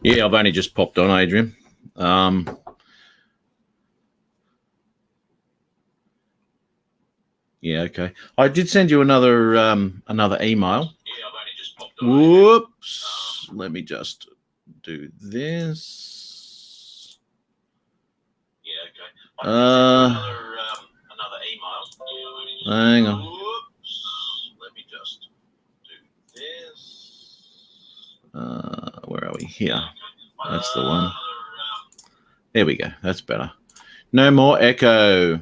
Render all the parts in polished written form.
Yeah, I've only just popped on, Adrian. Yeah, okay. I did send you another email. Yeah, I've only just popped on. Whoops. Let me just do this. Yeah, okay. I did send you another email. Hang on. Whoops. Let me just do this. Where are we? Here. That's the one. There we go. That's better. No more echo.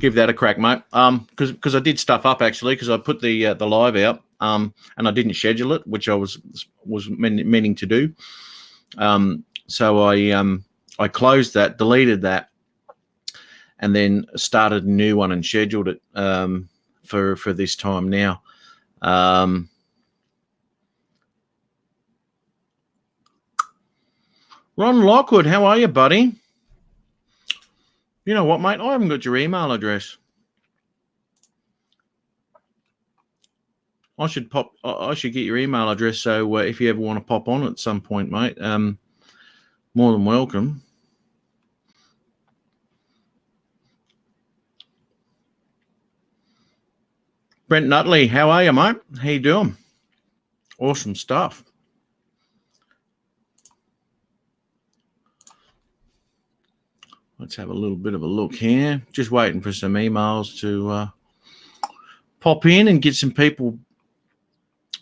Give that a crack, mate. Because I did stuff up actually, because I put the live out, and I didn't schedule it, which I was meaning to do. So I closed that, deleted that, and then started a new one and scheduled it for this time now. Ron Lockwood, how are you, buddy? You know what, mate? I haven't got your email address. I should get your email address, so if you ever want to pop on at some point, mate, more than welcome. Brent Nutley, how are you, mate? How you doing? Awesome stuff. Let's have a little bit of a look here. Just waiting for some emails to pop in and get some people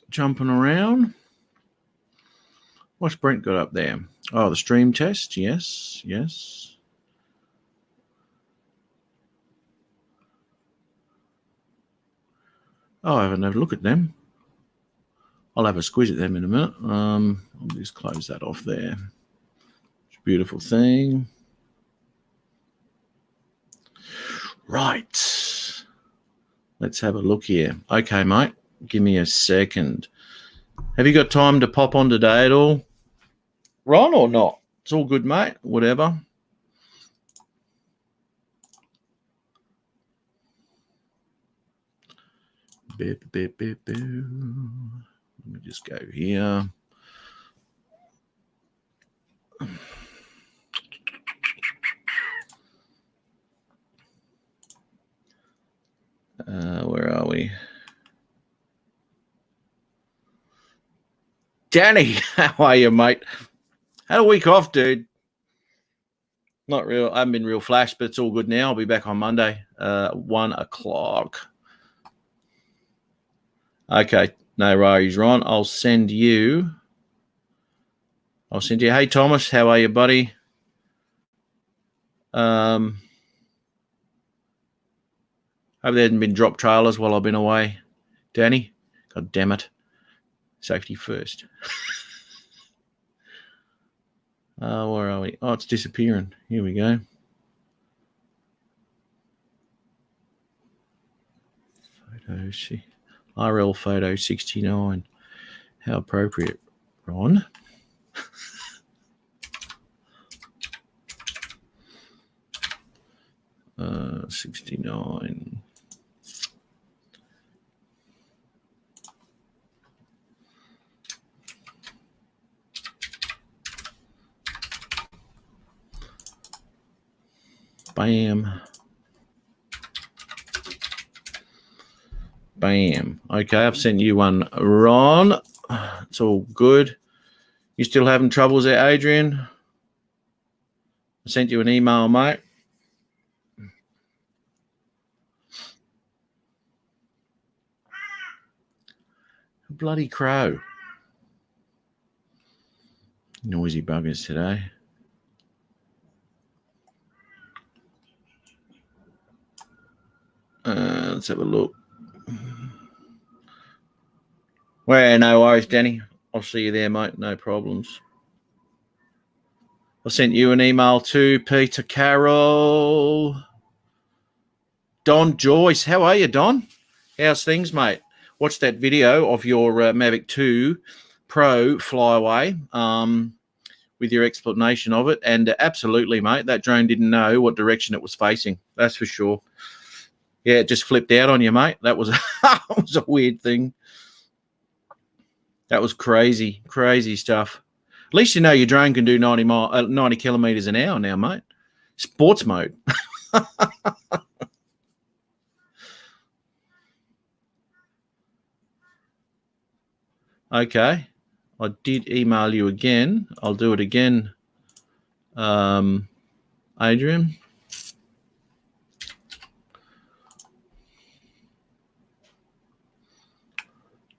jumping around. What's Brent got up there? Oh, the stream test. Yes. Oh, I haven't had a look at them. I'll have a squeeze at them in a minute. I'll just close that off there. It's a beautiful thing. Right. Let's have a look here. Okay, mate. Give me a second. Have you got time to pop on today at all, Ron, or not? It's all good, mate. Whatever. Let me just go here. Where are we? Danny, how are you, mate? Had a week off, dude. Not real. I haven't been real flash, but it's all good now. I'll be back on Monday, 1 o'clock. Okay, no worries, Ron. I'll send you. Hey, Thomas, how are you, buddy? Hope there hadn't been drop trailers while I've been away. Danny, God damn it. Safety first. Where are we? Oh, it's disappearing. Here we go. RL photo 69. How appropriate, Ron. 69. Bam. Okay, I've sent you one, Ron. It's all good. You still having troubles there, Adrian? I sent you an email, mate. Bloody crow. Noisy buggers today. Let's have a look. Well, no worries, Danny. I'll see you there, mate. No problems. I sent you an email too, Peter Carroll. Don Joyce. How are you, Don? How's things, mate? Watched that video of your Mavic 2 Pro flyaway with your explanation of it. And absolutely, mate, that drone didn't know what direction it was facing. That's for sure. Yeah, it just flipped out on you, mate. That was that was a weird thing. That was crazy stuff. At least you know your drone can do 90 kilometers an hour now, mate. Sports mode. Okay, I did email you again. I'll do it again, Adrian.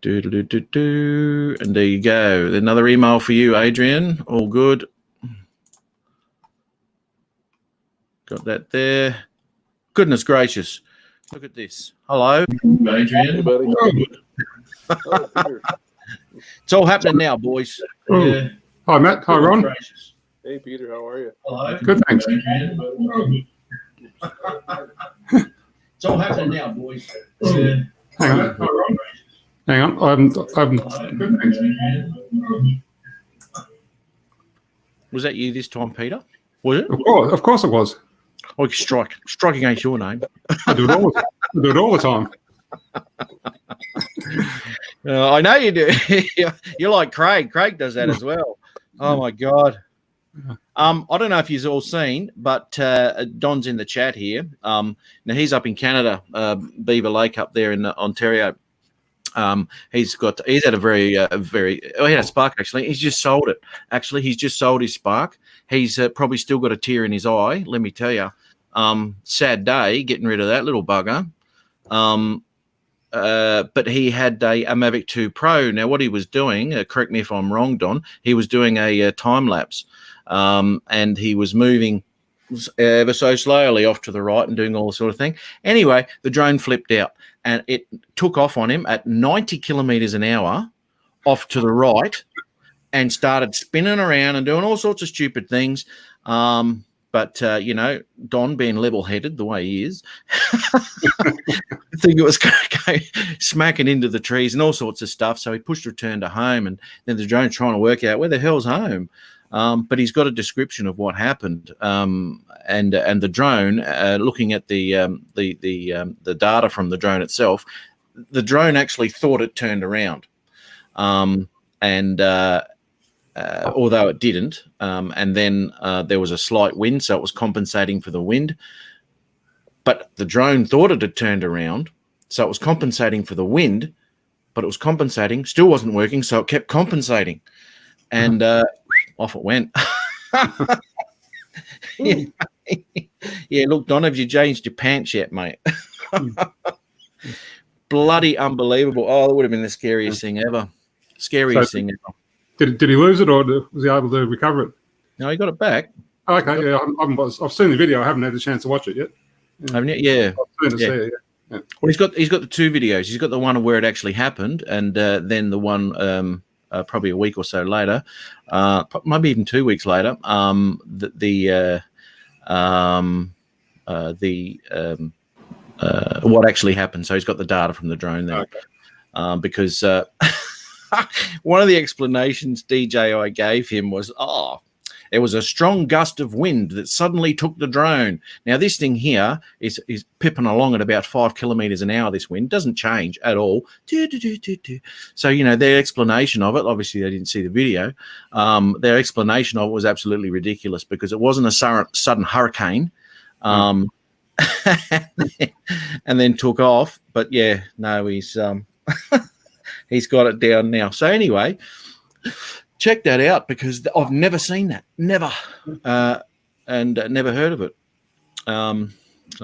And there you go. Another email for you, Adrian. All good. Got that there. Goodness gracious. Look at this. Hello, Adrian. Hey, buddy. Oh, Peter. It's all happening now, boys. Oh. Yeah. Hi, Matt. Hi, Ron. Gracious. Hey, Peter. How are you? Hello. Good, thanks. It's all happening now, boys. Yeah. Hang on. Hang on. Was that you this time, Peter? Was it? Of course it was. Oh, strike against your name. I do it all the time. I know you do. You're like Craig. Craig does that as well. Oh my God. I don't know if you've all seen, but Don's in the chat here. Now he's up in Canada, Beaver Lake up there in Ontario. He's had a very he had a Spark actually. He's just sold it. Actually, he's just sold his Spark. He's probably still got a tear in his eye. Let me tell you. Sad day getting rid of that little bugger. But he had a Mavic 2 Pro. Now, what he was doing, correct me if I'm wrong, Don, he was doing a time lapse, and he was moving ever so slowly off to the right and doing all the sort of thing. Anyway, the drone flipped out and it took off on him at 90 kilometers an hour off to the right and started spinning around and doing all sorts of stupid things. But, Don being level-headed the way he is, I think it was going to go smacking into the trees and all sorts of stuff. So he pushed return to home, and then the drone's trying to work out where the hell's home. But he's got a description of what happened, and the drone, looking at the data from the drone itself, the drone actually thought it turned around, although it didn't, and then there was a slight wind, so it was compensating for the wind. But the drone thought it had turned around, so it was compensating for the wind, but it was compensating, still wasn't working, so it kept compensating, and off it went. Yeah, look, Don, have you changed your pants yet, mate? Bloody unbelievable. Oh, that would have been the scariest thing ever. Scariest thing ever. Did he lose it, or was he able to recover it? No, he got it back. Oh, okay, yeah, I've seen the video. I haven't had a chance to watch it yet. Haven't you? Yeah. I've seen it, Yeah. yeah. Well, he's got the two videos. He's got the one where it actually happened, and then the one probably a week or so later, maybe even 2 weeks later. What actually happened. So he's got the data from the drone there, Okay. because one of the explanations DJI gave him was, it was a strong gust of wind that suddenly took the drone. Now, this thing here is pipping along at about 5 kilometers an hour. This wind doesn't change at all. So, their explanation of it, obviously they didn't see the video. Their explanation of it was absolutely ridiculous because it wasn't a sudden hurricane. And then took off. But yeah, no, he's he's got it down now. So anyway, check that out because I've never seen that, never, and never heard of it. So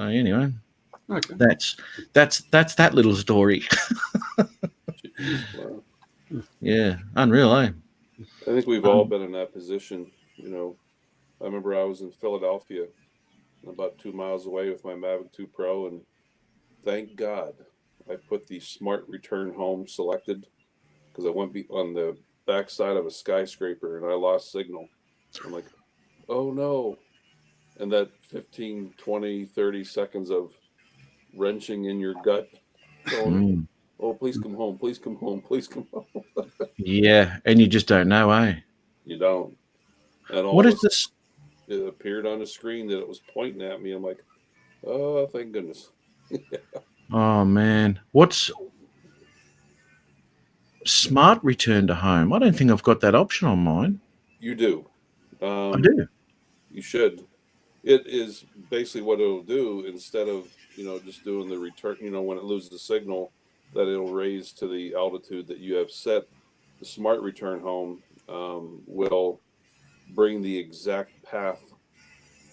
anyway, Okay. that's that little story. Wow. Yeah, unreal, eh? I think we've all been in that position. I remember I was in Philadelphia, about 2 miles away with my Mavic 2 Pro, and thank God I put the smart return home selected because I went on the backside of a skyscraper and I lost signal. I'm like, oh no. And that 15, 20, 30 seconds of wrenching in your gut going, oh, please come home, please come home, please come home. Yeah, and you just don't know, eh? You don't. And all What of is a this? it appeared on the screen that it was pointing at me. I'm like, oh, thank goodness. Oh man, what's smart return to home? I don't think I've got that option on mine. You do. I do. You should. It is basically what it'll do instead of, just doing the return, when it loses the signal, that it'll raise to the altitude that you have set. The smart return home will bring the exact path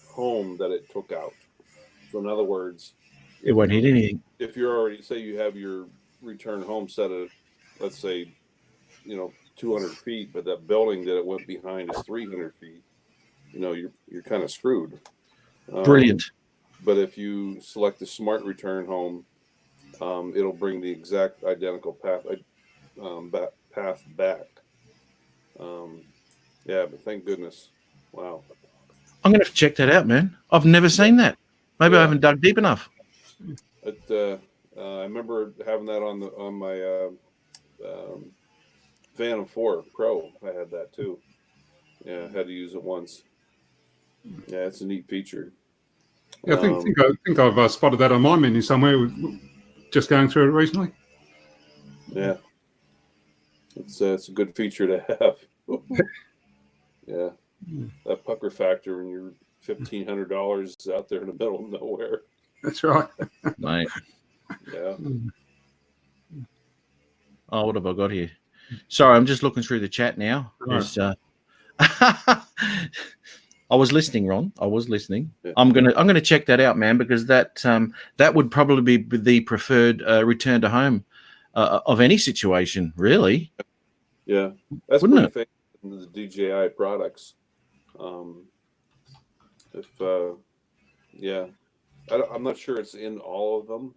home that it took out. So in other words, It won't hit anything. if you're already, say you have your return home set at, let's say, 200 feet, but that building that it went behind is 300 feet, you're kind of screwed. Brilliant. But if you select the smart return home, it'll bring the exact identical path back. But thank goodness. Wow. I'm going to have to check that out, man. I've never seen that. Maybe I haven't dug deep enough. I remember having that on my Phantom 4 Pro. I had that too. Yeah, I had to use it once. Yeah, it's a neat feature. Yeah, I think I've spotted that on my menu somewhere. Just going through it recently. Yeah, it's a good feature to have. Yeah, that pucker factor when you're $1,500 out there in the middle of nowhere. That's right. Mate. Yeah. Oh, what have I got here? Sorry, I'm just looking through the chat now. Right. I was listening, Ron. I was listening. Yeah. I'm gonna check that out, man, because that would probably be the preferred return to home of any situation, really. Yeah, that's Wouldn't pretty famous in the DJI products. I'm not sure it's in all of them,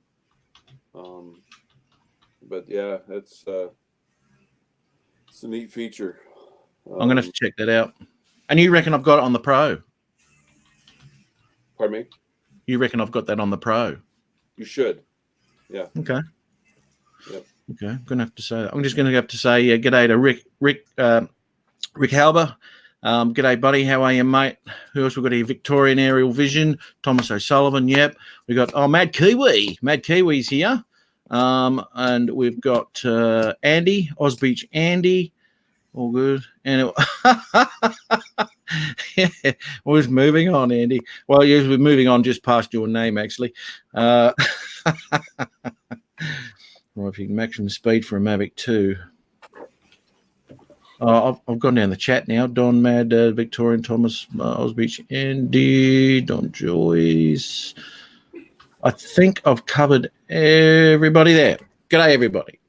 but yeah, it's a neat feature. I'm gonna have to check that out. And you reckon I've got it on the Pro? Pardon me? You reckon I've got that on the Pro? You should. Yeah. Okay. Yep. Okay. I'm gonna have to say that. I'm just gonna have to say g'day to Rick Halber. G'day, buddy. How are you, mate? Who else we got here? Victorian Aerial Vision. Thomas O'Sullivan. Yep. We got Mad Kiwi. Mad Kiwi's here. And we've got Andy, Osbeach Andy. All good. And we're just moving on, Andy. Well, yes, we're moving on just past your name, actually. Right, if you can maximum speed for a Mavic 2. I've gone down the chat now. Don, Mad, Victorian, Thomas, Osbeach, Andy, Don Joyce. I think I've covered everybody there. G'day, everybody.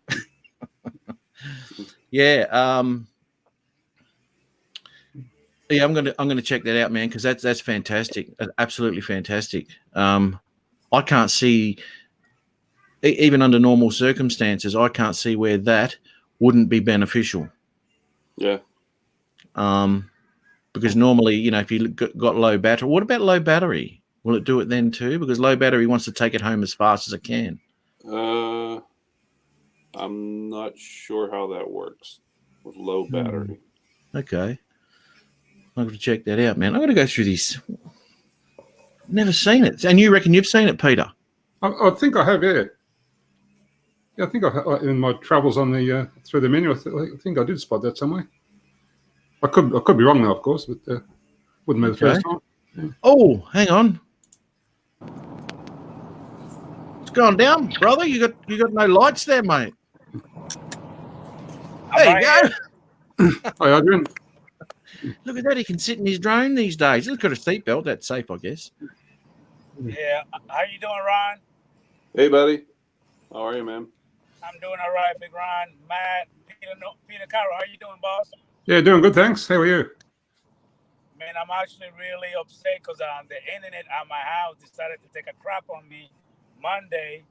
Yeah. Yeah, I'm gonna check that out, man, because that's fantastic. Absolutely fantastic. I can't see, even under normal circumstances, I can't see where that wouldn't be beneficial. Yeah. Because normally, if you got low battery, what about low battery? Will it do it then too? Because low battery wants to take it home as fast as it can. I'm not sure how that works with low battery. Okay. I'm going to check that out, man. I'm going to go through this. Never seen it. And you reckon you've seen it, Peter? I think I have, yeah. Yeah, I think in my travels on the through the menu, I think I did spot that somewhere. I could be wrong now, of course, but wouldn't be the first time. Yeah. Oh, hang on. It's gone down, brother. You got no lights there, mate. There you go. Hi, Adrian. Look at that. He can sit in his drone these days. He's got a seatbelt. That's safe, I guess. Yeah. How you doing, Ron? Hey, buddy. How are you, man? I'm doing all right, Big Ron. Matt, Peter Carroll, how you doing, boss? Yeah, doing good, thanks. How are you? Man, I'm actually really upset because the internet at my house decided to take a crap on me Monday,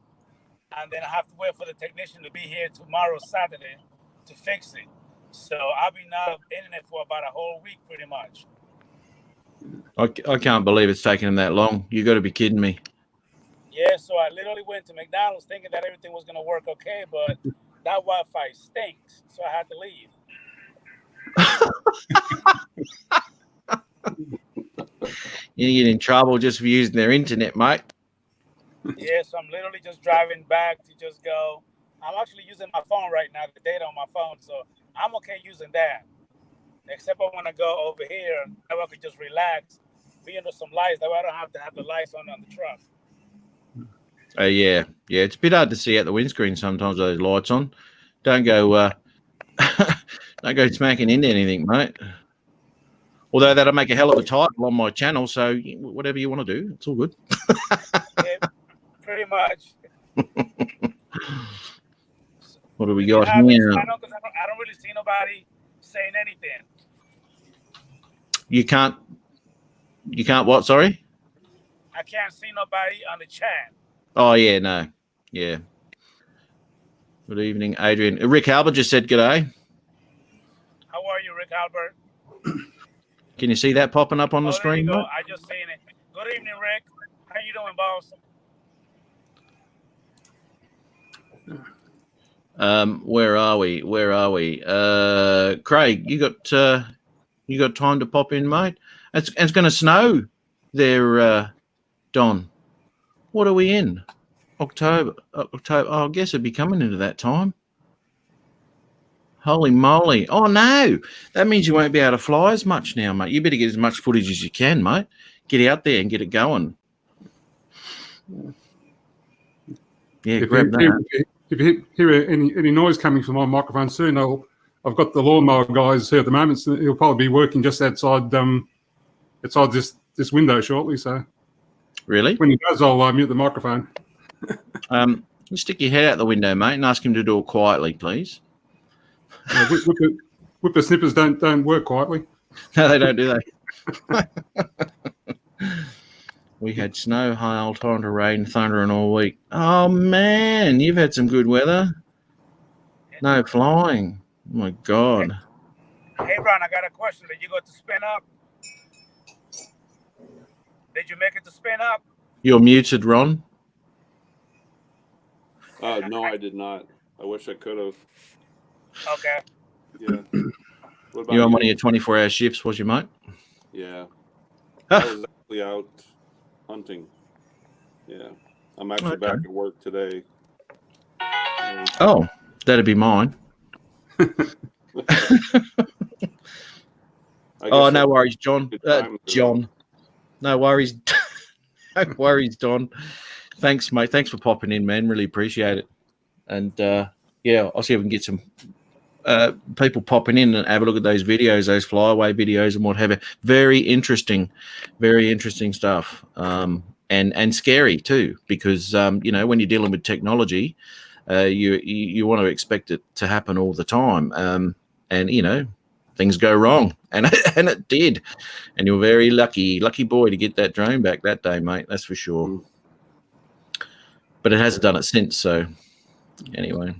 and then I have to wait for the technician to be here tomorrow, Saturday, to fix it. So I've been out of internet for about a whole week, pretty much. I can't believe it's taken him that long. You got to be kidding me. Yeah, so I literally went to McDonald's thinking that everything was going to work okay, but that Wi-Fi stinks, so I had to leave. You get in trouble just for using their internet, mate. Yeah, so I'm literally just driving back to just go. I'm actually using my phone right now, the data on my phone, so I'm okay using that. Except I want to go over here, that way I could just relax, be under some lights. That way I don't have to have the lights on the truck. Yeah. It's a bit hard to see out the windscreen sometimes with those lights on. Don't go, don't go smacking into anything, mate. Although that'll make a hell of a title on my channel, so whatever you want to do, it's all good. Yeah, pretty much. What do we You got have it, here? I don't really see nobody saying anything. You can't what? Sorry. I can't see nobody on the chat. Oh yeah, no, yeah. Good evening, Adrian. Rick Albert just said g'day. How are you, Rick Albert? Can you see that popping up on the There you screen? go. Mate? I just seen it. Good evening, Rick. How you doing, boss? Where are we? Craig, you got time to pop in, mate? It's going to snow there, Don. What are we in? October. Oh, I guess it'd be coming into that time. Holy moly! Oh no, that means you won't be able to fly as much now, mate. You better get as much footage as you can, mate. Get out there and get it going. Yeah, grab that. If you hear any noise coming from my microphone soon, I've got the lawnmower guys here at the moment. So he'll probably be working just outside this window shortly. So Really? when he does, I'll mute the microphone. You stick your head out the window, mate, and ask him to do it quietly, please. Whippersnippers don't work quietly. No, they don't, do they? We had snow, hail, torrent of rain, thunder, and all week. Oh man, you've had some good weather. No flying. Oh my God. Hey, Ron, I got a question. Did you go to spin up? Did you make it to spin up? You're muted, Ron. No, I did not. I wish I could have. Okay. Yeah. What about You're on you? one of your 24-hour shifts, was you, mate? Yeah. I was actually out hunting. Yeah. I'm actually Okay. back at work today. Oh, that'd be mine. Oh, no worries, John. good time to- John. No worries. No worries, Don. Thanks, mate. Thanks for popping in, man. Really appreciate it. And yeah, I'll see if we can get some people popping in and have a look at those videos, those flyaway videos and what have you. Very interesting stuff. And scary too, because you know, when you're dealing with technology, you want to expect it to happen all the time. And you know, things go wrong, and it did. And you're very lucky boy to get that drone back that day, mate. That's for sure. But it hasn't done it since. So anyway,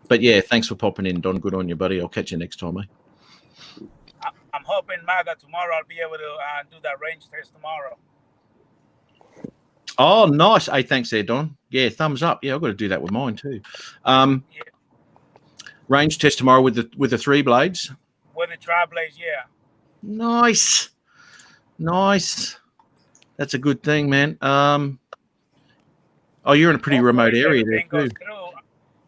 but yeah, thanks for popping in, Don. Good on you, buddy. I'll catch you next time, mate. I'm hoping, Matt, that tomorrow I'll be able to do that range test tomorrow. Oh, nice. Hey, thanks there, Don. Yeah, thumbs up. Yeah, I've got to do that with mine too. Range test tomorrow with the 3 blades. With the tri-blades, yeah. Nice. That's a good thing, man. Oh, you're in a pretty remote area there too.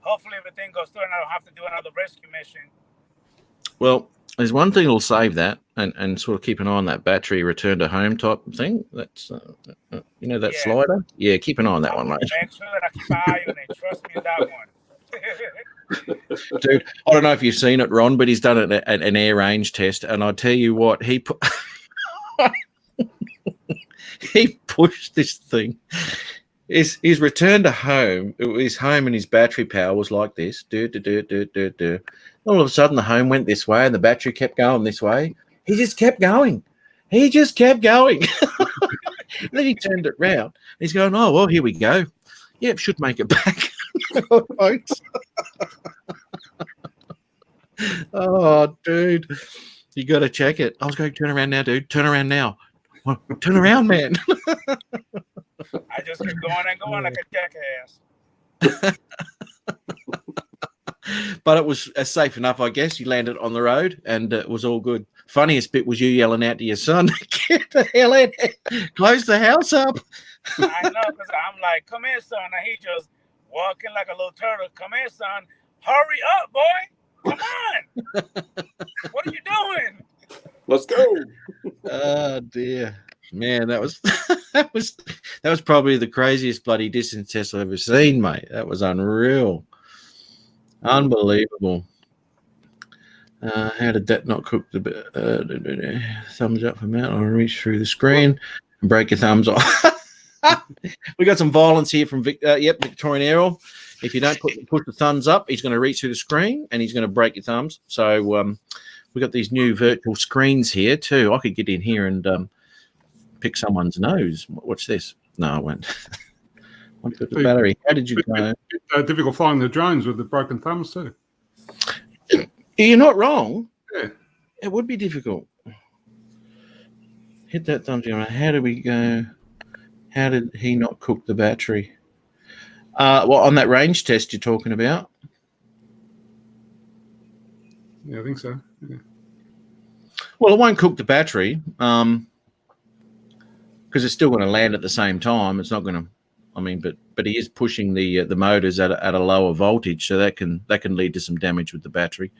Hopefully everything goes through and I don't have to do another rescue mission. Well, there's one thing that'll save that and sort of keep an eye on that battery return to home type thing. That's, you know, that Yeah. slider? Yeah, keep an eye on that one, mate. Make sure that I keep an eye on it. Trust me on that one. Dude, I don't know if you've seen it, Ron, but he's done an air range test. And I tell you what, he pushed this thing. His return to home, his home and his battery power was like this. Do. All of a sudden, the home went this way and the battery kept going this way. He just kept going. Then he turned it round. He's going, oh, well, here we go. Yep, should make it back. Right. Oh, dude. You got to check it. I was going, turn around now, dude. Turn around now. Well, turn around, man. I just keep going and going like a jackass. But it was safe enough, I guess. You landed on the road and it was all good. Funniest bit was you yelling out to your son, get the hell in, close the house up. I know, because I'm like, come here, son. And he just walking like a little turtle. Come here, son. Hurry up, boy. Come on. What are you doing? Let's go. Oh dear, man, that was that was probably the craziest bloody distance test I've ever seen, mate. That was unreal, unbelievable. How did that not cook the thumbs up for Matt? I'll reach through the screen and break your thumbs off. We got some violence here from Victorian Errol. If you don't put the thumbs up, he's going to reach through the screen and he's going to break your thumbs. So we got these new virtual screens here too. I could get in here and pick someone's nose. Watch this. No, I won't. What about the battery? How did you go? Difficult flying the drones with the broken thumbs too. You're not wrong. Yeah. It would be difficult. Hit that thumbs down. How did we go? How did he not cook the battery? Well, on that range test you're talking about. Yeah, I think so. Yeah. Well, it won't cook the battery because it's still going to land at the same time. It's not going to. I mean, but he is pushing the motors at a lower voltage, so that can lead to some damage with the battery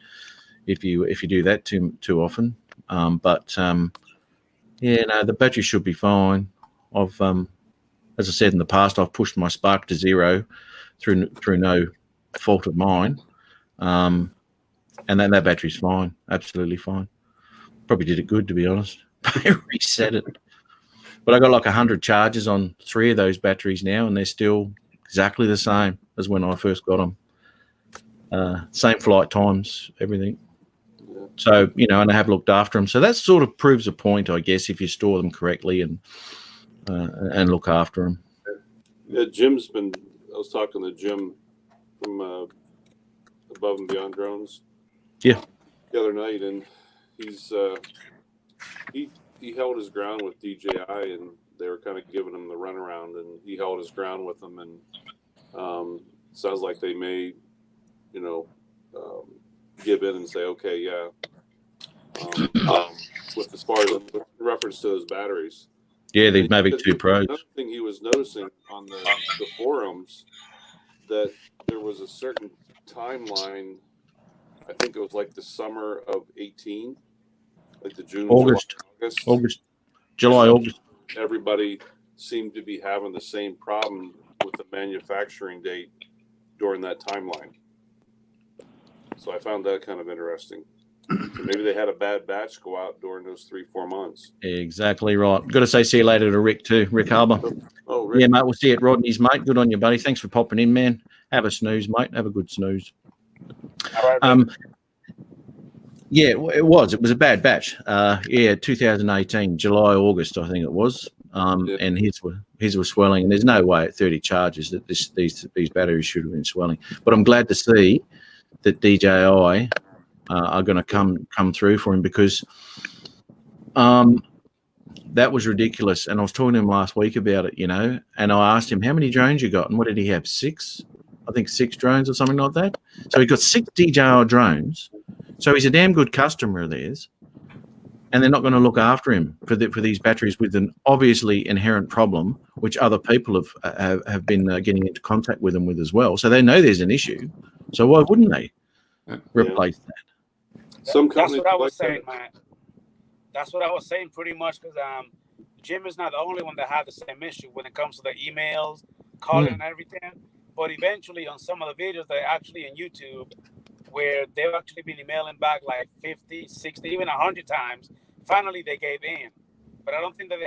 if you do that too often. Yeah, no, the battery should be fine. I've as I said in the past, I've pushed my spark to zero through no fault of mine, and then that battery's fine, absolutely fine. Probably did it good, to be honest. Reset it. But I got like 100 charges on 3 of those batteries now, and they're still exactly the same as when I first got them. Same flight times, everything. So, and I have looked after them. So that sort of proves a point, I guess, if you store them correctly and look after them. Yeah, Jim's been. I was talking to Jim from Above and Beyond Drones. Yeah. The other night, and he's he held his ground with DJI, and they were kind of giving him the runaround, and he held his ground with them, and sounds like they may, give in and say, okay, yeah. With as far as with reference to those batteries. Yeah, these Mavic 2 Pros. Another thing he was noticing on the forums, that there was a certain timeline. I think it was like the summer of 18, like the June, July, August. Everybody seemed to be having the same problem with the manufacturing date during that timeline. So I found that kind of interesting. So maybe they had a bad batch go out during those 3-4 months. Exactly right. Got to say see you later to Rick too, Rick Harbour. Oh, Rick. Yeah, mate, we'll see you at Rodney's, mate. Good on you, buddy. Thanks for popping in, man. Have a snooze, mate. Have a good snooze. All right, Yeah, it was a bad batch. 2018, July, August, I think it was. And his were swelling, and there's no way at 30 charges that these batteries should have been swelling. But I'm glad to see that DJI are going to come through for him, because that was ridiculous. And I was talking to him last week about it, and I asked him, how many drones you got? And what did he have? 6? I think 6 drones or something like that. So he got 6 DJI drones. So he's a damn good customer of theirs, and they're not going to look after him for these batteries with an obviously inherent problem, which other people have been getting into contact with them with as well. So they know there's an issue. So why wouldn't they replace that? Some that's companies what I was like saying, man. That's what I was saying pretty much, because Jim is not the only one that had the same issue when it comes to the emails, calling, and everything. But eventually, on some of the videos that are actually on YouTube, where they've actually been emailing back like 50, 60, even 100 times, finally they gave in. But I don't think that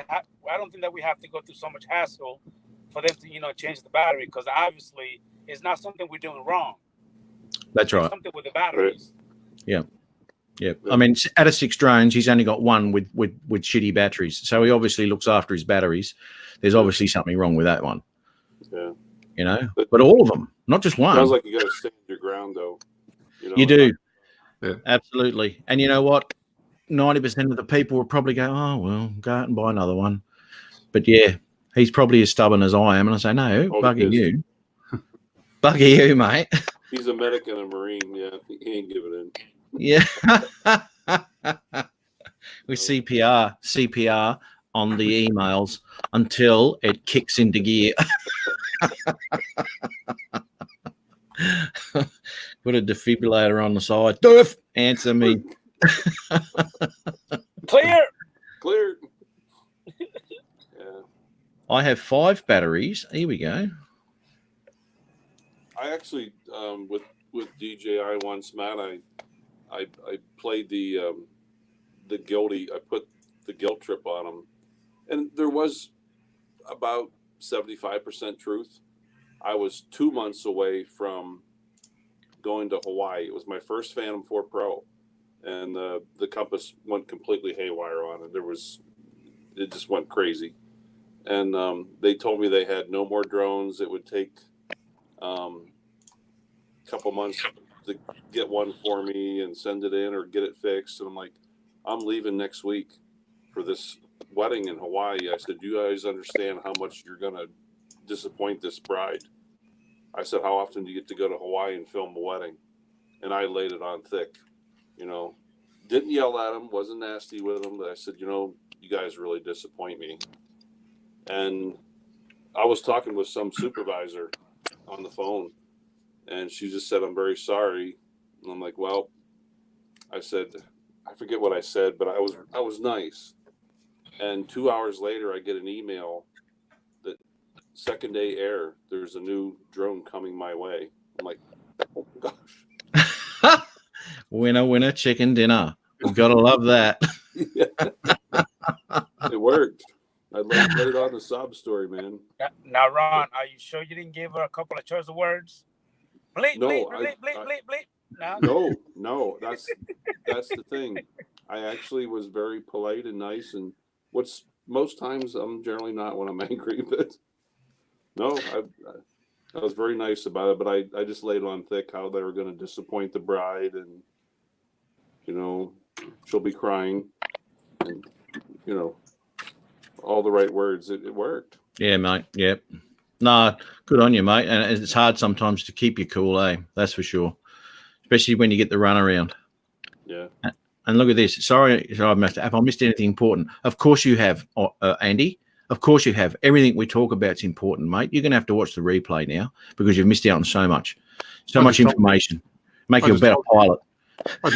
we have to go through so much hassle for them to change the battery, because obviously it's not something we're doing wrong. That's right. It's something with the batteries. Yeah. Yeah. I mean, out of 6 drones, he's only got 1 with shitty batteries. So he obviously looks after his batteries. There's obviously something wrong with that one. Yeah. But all of them, not just one. Sounds like you got to stand your ground, though. You do. Yeah. Absolutely. And you know what? 90% of the people will probably go, oh, well, go out and buy another one. But yeah, he's probably as stubborn as I am. And I say, no, bugger you. Bugger you, mate. He's a medic and a Marine. Yeah, he ain't giving in. Yeah. With CPR on the emails until it kicks into gear. Put a defibrillator on the side. Durf, answer me. Clear. Cleared. Yeah. I have 5 batteries. Here we go. I actually, with DJI once, Matt, I played the guilty. I put the guilt trip on them, and there was about 75% truth. I was 2 months away from going to Hawaii. It was my first Phantom 4 Pro, and the compass went completely haywire on it. It just went crazy, and they told me they had no more drones. It would take a couple months to get one for me and send it in or get it fixed. And I'm like, I'm leaving next week for this wedding in Hawaii. I said, do you guys understand how much you're going to disappoint this bride? I said, how often do you get to go to Hawaii and film a wedding? And I laid it on thick, didn't yell at him, wasn't nasty with him, but I said, you guys really disappoint me. And I was talking with some supervisor on the phone, and she just said, I'm very sorry. And I'm like, well, I said, I forget what I said, but I was nice. And 2 hours later, I get an email that second day air, there's a new drone coming my way. I'm like, oh my gosh. Winner, winner, chicken dinner. We've got to love that. It worked. I laid on the sob story, man. Now, Ron, are you sure you didn't give her a couple of choice of words? Bleep, No, bleep, bleep, bleep, bleep, bleep. No, that's the thing. I actually was very polite and nice, and most times I'm generally not when I'm angry, but no, I was very nice about it, but I just laid on thick how they were going to disappoint the bride, and she'll be crying, and all the right words. It worked. Yeah, mate. Yep. No, good on you, mate. And it's hard sometimes to keep your cool, eh? That's for sure. Especially when you get the runaround. Yeah. And look at this. Sorry if I missed anything important. Of course you have, Andy. Of course you have. Everything we talk about is important, mate. You're going to have to watch the replay now because you've missed out on so much information. Make you a better pilot. I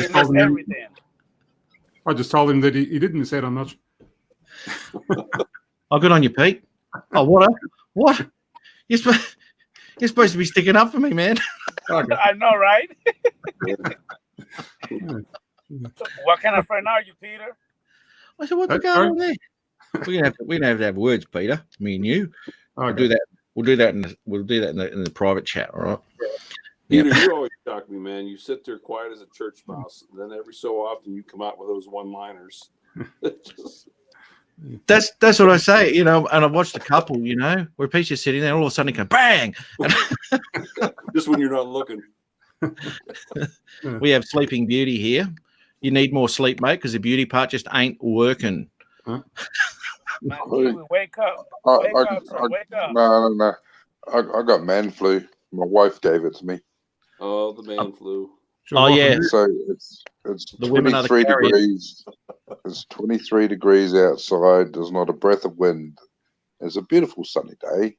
just told him that he didn't miss out on much. Oh, good on you, Pete. Oh, what? You're supposed to be sticking up for me, man. Okay. I know, right? What kind of friend are you, Peter? I said, what's going on there? We're gonna have to have words, Peter. Me and you. Okay. We'll do that in the private chat. All right. Peter, you always shock me, man. You sit there quiet as a church mouse, and then every so often you come out with those one-liners. That's what I say, and I've watched a couple, where Peter's sitting there, all of a sudden it goes bang. Just when you're not looking. We have Sleeping Beauty here. You need more sleep, mate, because the beauty part just ain't working. Man, wake up. Wake up. No. I got man flu. My wife gave it to me. Oh, the man flu. Oh, yeah. So it's The women are the 23 carriers. degrees. It's 23 degrees outside. There's not a breath of wind. It's a beautiful sunny day,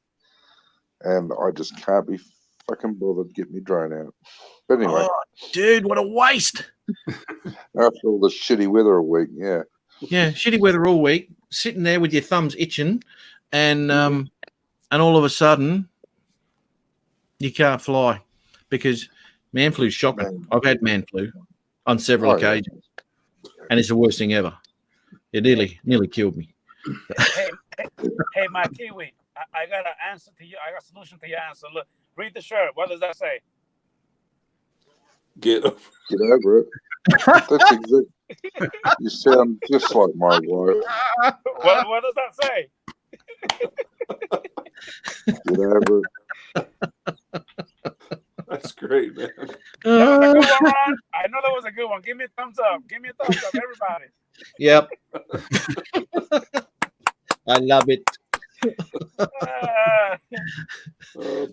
and I just can't be fucking bothered to get me drone out. But anyway, Dude, what a waste. after all the shitty weather a week, yeah. Yeah, shitty weather all week, sitting there with your thumbs itching, and all of a sudden you can't fly because man flu's shocking. I've had man flu on several occasions, and it's the worst thing ever. It nearly killed me. Hey, my Kiwi, I got an answer to you. I got a solution to your answer. Look, read the shirt. What does that say? Get over. Get over it. That's exactly. You sound just like my wife. What does that say? Get over it. That's great, man. That was a good one, Ron. I know that was a good one. Give me a thumbs up. Give me a thumbs up, everybody. Yep. I love it.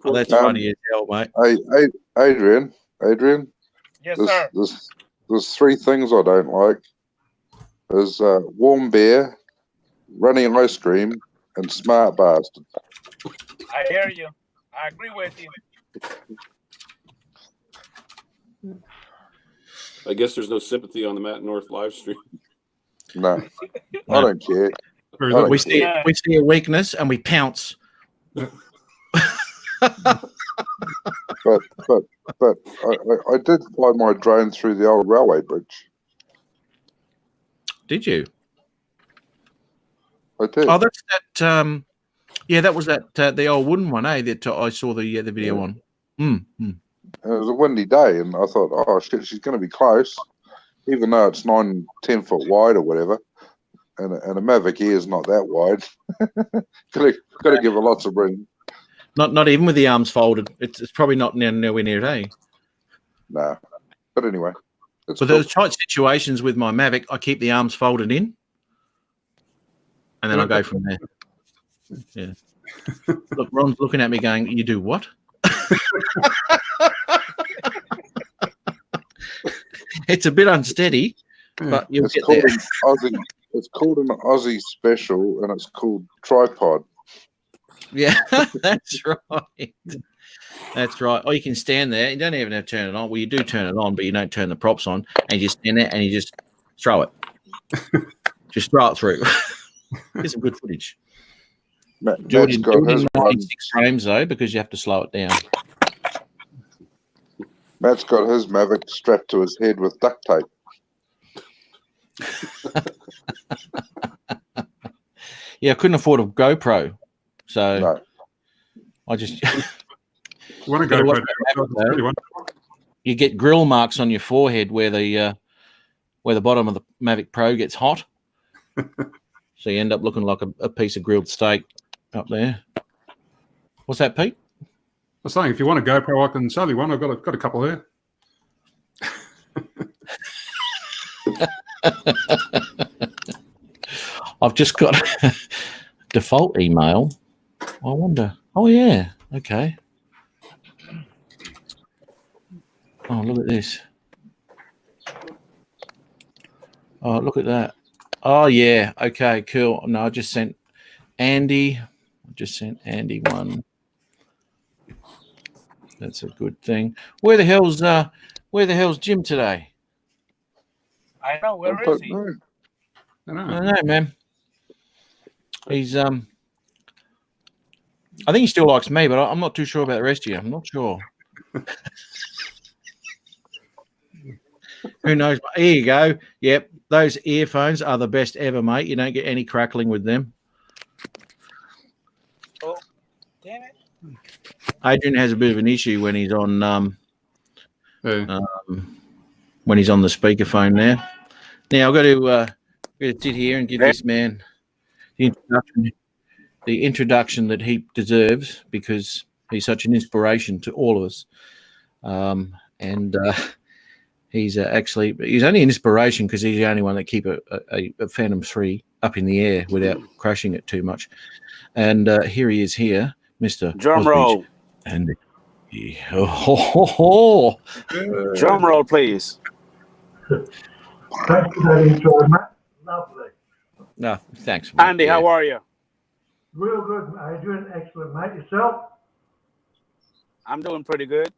Oh, that's funny as hell, mate. Hey, Adrian. Yes, sir. There's 3 things I don't like. There's warm beer, running ice cream, and smart bastard. I hear you. I agree with you. I guess there's no sympathy on the Matt North live stream. No, I don't care. Very Oh, good. We see a weakness and we pounce. But I did fly my drone through the old railway bridge. Did you? I did. Oh, that's that. Yeah, that was that the old wooden one, eh? That I saw the video on. And it was a windy day, and I thought, oh shit, she's going to be close, even though it's 9-10 foot wide or whatever. And a Mavic Air is not that wide. got to give her lots of room. Not even with the arms folded. It's probably not nowhere near it, eh? No, but anyway, it's But cool. those tight situations with my Mavic, I keep the arms folded in, and then I go from there. Yeah. Look, Ron's looking at me going, "You do what?" It's a bit unsteady, but you'll It's get called there. an Aussie. It's called an Aussie special, and it's called tripod. Yeah, that's right. That's right. Or you can stand there. You don't even have to turn it on. Well, you do turn it on, but you don't turn the props on. And you just stand there and you just throw it. Just throw it through. Get some good footage. Do it in 96 frames, though, because you have to slow it down. Matt's got his Mavic strapped to his head with duct tape. Yeah, I couldn't afford a GoPro. So No, I just... You want to go Gotta watch for that that? Mavic, though. You get grill marks on your forehead where the bottom of the Mavic Pro gets hot. So you end up looking like a piece of grilled steak up there. What's that, Pete? I was saying, if you want a GoPro, I can sell you one. I've got a couple here. I've just got a default email. I wonder. Oh, yeah. Okay. Oh, look at this. Oh, look at that. Oh, yeah. Okay, cool. No, I just sent Andy. One. That's a good thing. Where the hell's Jim today? I know. Where I is don't he? know. I I know. don't know, man. He's I think he still likes me, but I'm not too sure about the rest of you. I'm not sure. Who knows? Here you go. Yep, those earphones are the best ever, mate. You don't get any crackling with them. Oh, damn it. Adrian has a bit of an issue when he's on Yeah. when he's on the speakerphone now. Now I've got to sit here and give this man the introduction that he deserves, because he's such an inspiration to all of us. He's he's only an inspiration because he's the only one that keep a Phantom 3 up in the air without crashing it too much. And here he is here, Mr. Drum Osbridge. roll. And oh. Drum roll, please. Thanks for that intro, Matt. Lovely. No, thanks, mate. Andy, Yeah. how are you? Real good, mate. You're doing excellent, mate. Yourself? I'm doing pretty good.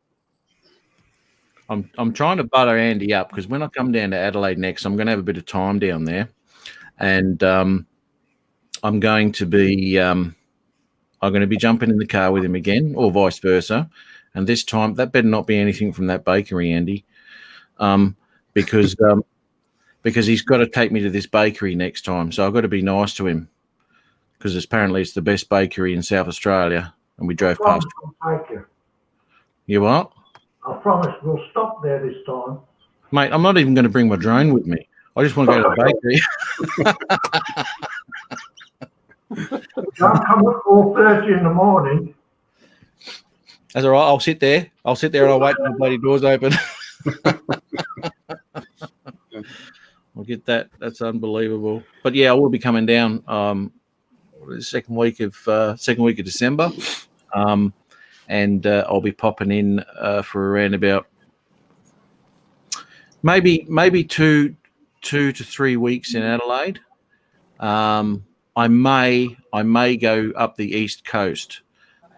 I'm trying to butter Andy up, because when I come down to Adelaide next, I'm going to have a bit of time down there, and I'm going to be jumping in the car with him again, or vice versa. And this time, that better not be anything from that bakery, Andy, because he's got to take me to this bakery next time. So I've got to be nice to him, because apparently it's the best bakery in South Australia, and we drove past. I'll take you. You what? I promise we'll stop there this time. Mate, I'm not even going to bring my drone with me. I just want to go to the bakery. Don't come at 4:30 in the morning. That's all right. I'll sit there and I'll wait till the bloody doors open. I'll get that. That's unbelievable. But yeah, I will be coming down the second week of December. And I'll be popping in for around about maybe 2 to 3 weeks in Adelaide. I may go up the east coast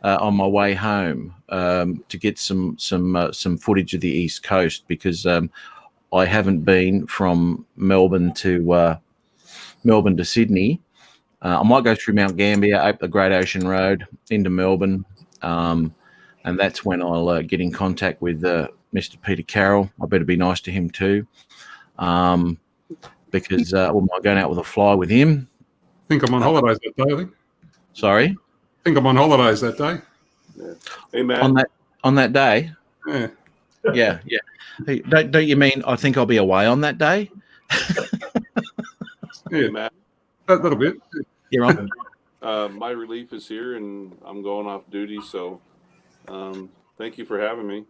on my way home to get some footage of the east coast, because I haven't been from Melbourne to Sydney. I might go through Mount Gambier, up the Great Ocean Road into Melbourne, and that's when I'll get in contact with Mr. Peter Carroll. I better be nice to him too, because I'm going out with a fly with him. I think I'm on holidays that day. I think. Sorry, I think I'm on holidays that day. Yeah. Hey, Matt. on that day. Yeah. Yeah. Hey, don't you mean I think I'll be away on that day? Hey, Matt. That'll be it. You're on. My relief is here, and I'm going off duty. So, thank you for having me.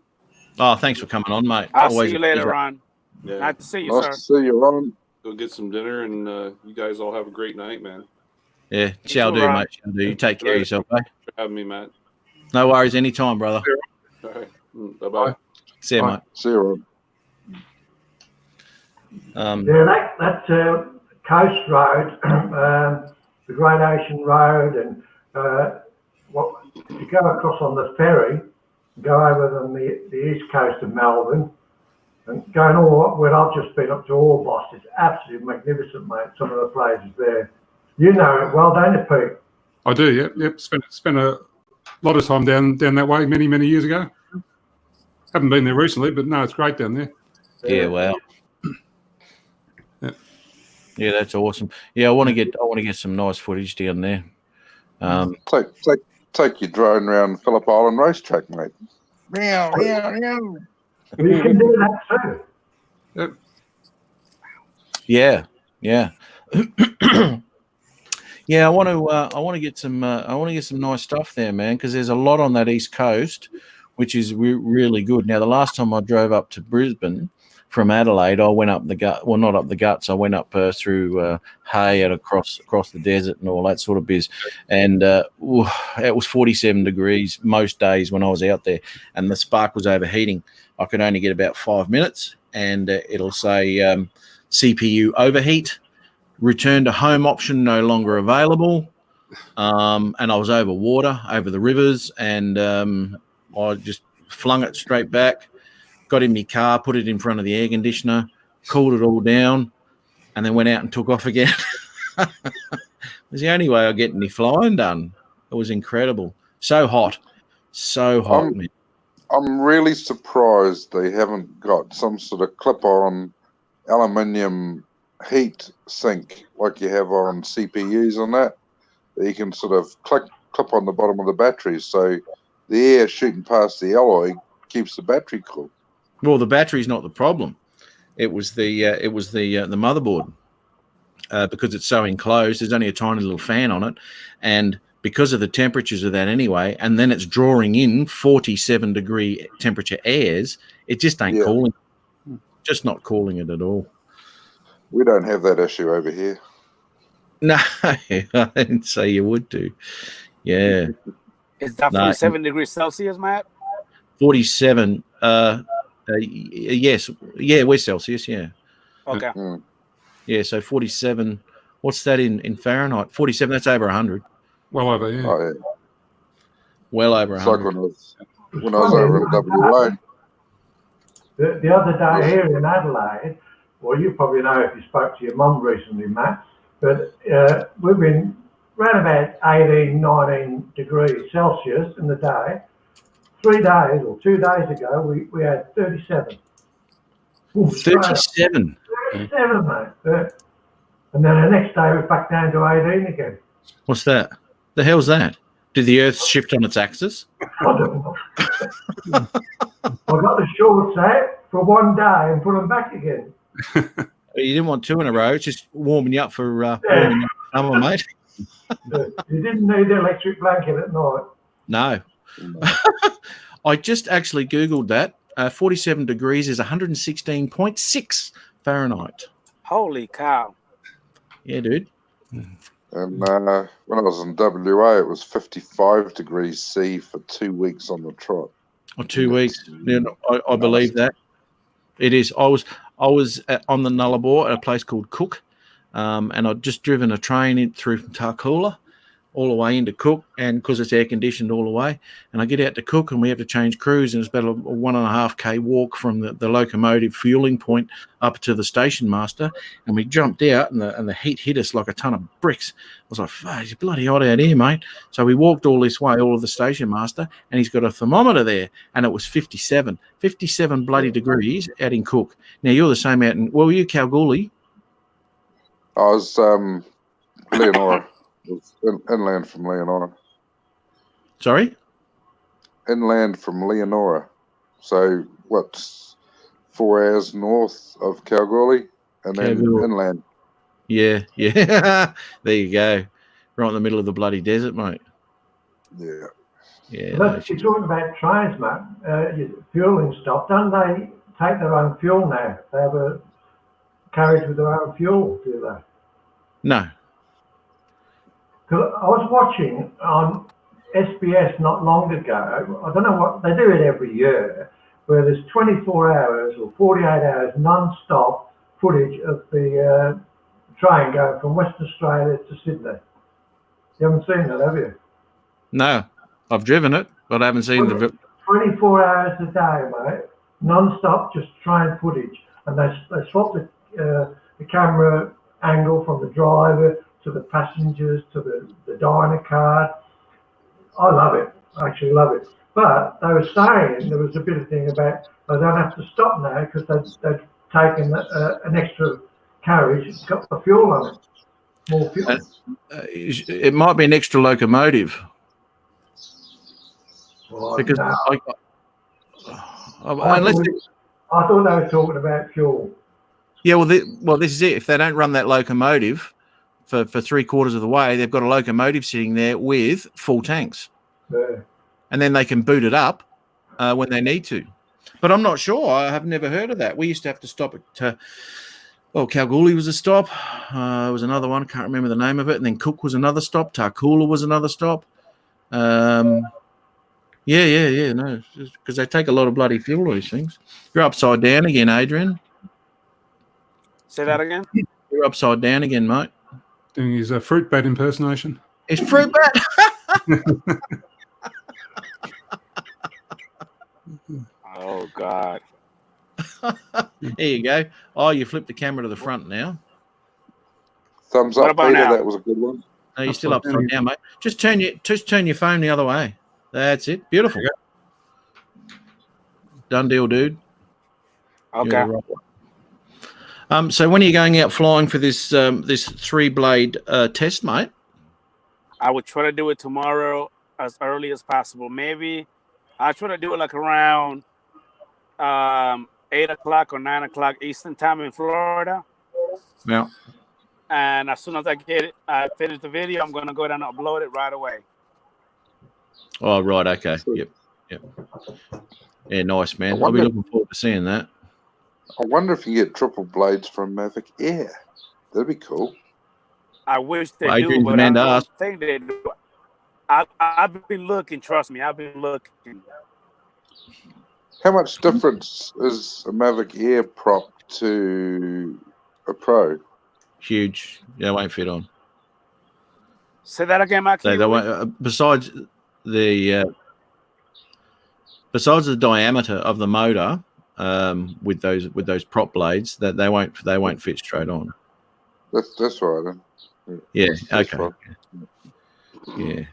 Oh, thanks for coming on, mate. I'll Always see you a later, pleasure. Ron. Yeah. Nice to see you, Nice sir. to see you, Ron. Go get some dinner, and you guys all have a great night, man. Yeah, shall too, do, Ron. mate. Shall do. You take care of yourself, eh? Thanks for having me, Matt. No worries, anytime, brother. All right. Bye-bye. See you, Bye. mate. See you, Ron. Yeah, that's Coast Road, the Great Ocean Road, and you go across on the ferry, go over on the east coast of Melbourne, and going all where I've just been up to Orbost. It's absolutely magnificent, mate. Some of the places there. You know it well, don't you, Pete? I do. Yep. Spent a lot of time down that way many years ago. Haven't been there recently, but no, it's great down there. Yeah, wow. Yeah. Yeah, that's awesome. Yeah, I want to get some nice footage down there. Take your drone around Phillip Island racetrack, mate. Meow, meow, meow. Well, you can do that too. Yep. Yeah. Yeah, I want to get some nice stuff there, man, because there's a lot on that east coast, which is really good. Now, the last time I drove up to Brisbane from Adelaide, I went up the gut. Well, not up the guts. I went up through Hay and across the desert and all that sort of biz. And it was 47 degrees most days when I was out there, and the spark was overheating. I could only get about 5 minutes, and it'll say CPU overheat. Return to home option no longer available, and I was over water, over the rivers, and I just flung it straight back, got in my car, put it in front of the air conditioner, cooled it all down, and then went out and took off again. It was the only way I get any flying done. It was incredible. So hot, man. I'm really surprised they haven't got some sort of clip-on aluminium heat sink like you have on CPUs on that you can sort of clip on the bottom of the batteries, so the air shooting past the alloy keeps the battery cool. Well, the battery's not the problem. It was the motherboard, because it's so enclosed. There's only a tiny little fan on it, and because of the temperatures of that anyway, and then it's drawing in 47 degree temperature airs, it just ain't cooling. Just not cooling it at all. We don't have that issue over here. No, I didn't say you would do. Yeah. Is that 47 degrees Celsius, Matt? 47. Yes. Yeah, we're Celsius. Yeah. Okay. Yeah. So 47. What's that in Fahrenheit? 47. That's over 100. Well over, yeah. Oh, yeah. Well over It's like 100. when I was over in WA. The other day here in Adelaide, well, you probably know if you spoke to your mum recently, Matt, but we've been around about 18, 19 degrees Celsius in the day. 2 days ago, we had 37. Ooh, 37. 37, mate. And then the next day, we're back down to 18 again. What's that? The hell's that? Did the Earth shift on its axis? I don't know. I got the shorts out for one day and put them back again. You didn't want two in a row. It's just warming you up for warming up summer, mate. You didn't need the electric blanket at night. No. I just actually Googled that. 47 degrees is 116.6 Fahrenheit. Holy cow. Yeah, dude. And when I was in WA, it was 55 degrees C for 2 weeks on the trot. Or 2 weeks. Yeah, I believe that. It is. I was on the Nullarbor at a place called Cook, and I'd just driven a train in through from Tarcoola all the way into Cook, and because it's air conditioned all the way, and I get out to Cook and we have to change crews, and it's about a 1.5K walk from the locomotive fueling point up to the station master, and we jumped out and the heat hit us like a ton of bricks. I was like, fuck, it's bloody hot out here, mate. So we walked all this way, all of the station master, and he's got a thermometer there, and it was 57 bloody degrees out in Cook. Now you're the same out in, well, were you Kalgoorlie? I was Leonora. It was inland from Leonora. Sorry? Inland from Leonora. So what's 4 hours north of Kalgoorlie, and then Kalgoorlie. inland. Yeah. There you go. Right in the middle of the bloody desert, mate. Yeah. Yeah. Look, you're talking about trains, mate. Your fueling stop. Don't they take their own fuel now? They have a carriage with their own fuel, do they? No. Because I was watching on SBS not long ago. I don't know what they do it every year, where there's 24 hours or 48 hours non-stop footage of the train going from Western Australia to Sydney. You haven't seen that, have you? No. I've driven it, but I haven't seen the. 24 hours a day, mate, non-stop, just train footage, and they swap the camera angle from the driver to the passengers to the diner card. I love it. I actually love it. But they were saying there was a bit of thing about they don't have to stop now because they've taken an extra carriage. It's got the fuel on it. More fuel. It might be an extra locomotive. Well, Because no. unless I thought they were talking about fuel. yeah, well, this is it. If they don't run that locomotive for 3/4 of the way, they've got a locomotive sitting there with full tanks, Yeah. and then they can boot it up when they need to. But I'm not sure. I have never heard of that. We used to have to stop at. Well, Kalgoorlie was a stop. There was another one. I can't remember the name of it. And then Cook was another stop. Tarcoola was another stop. Yeah. No, because they take a lot of bloody fuel, these things. You're upside down again, Adrian. Say that again. You're upside down again, mate. Doing his fruit bat impersonation. It's fruit bat. Oh God. There you go. Oh, you flipped the camera to the front now. Thumbs What up, about Peter. now? That was a good one. No, you're still upside down, mate. Just turn your phone the other way. That's it. Beautiful. Done deal, dude. Okay. You're right. So when are you going out flying for this 3-blade test, mate? I would try to do it tomorrow as early as possible. Maybe I'll try to do it like around 8 o'clock or 9 o'clock Eastern time in Florida. Yeah. And as soon as I finish the video, I'm gonna go down and upload it right away. Oh, right. Okay. Yep. Yeah, nice, man. I'll be looking forward to seeing that. I wonder if you get triple blades from Mavic Air. That'd be cool. I wish they Well, do, Adrian's but I man to don't ask. think they do. I've been looking. Trust me, I've been looking. How much difference is a Mavic Air prop to a Pro? Huge. Yeah, won't fit on. Say that again, Mike. They won't, besides the diameter of the motor, with those prop blades, that they won't fit straight on. That's right. Then. Yeah. That's Okay. right. Yeah.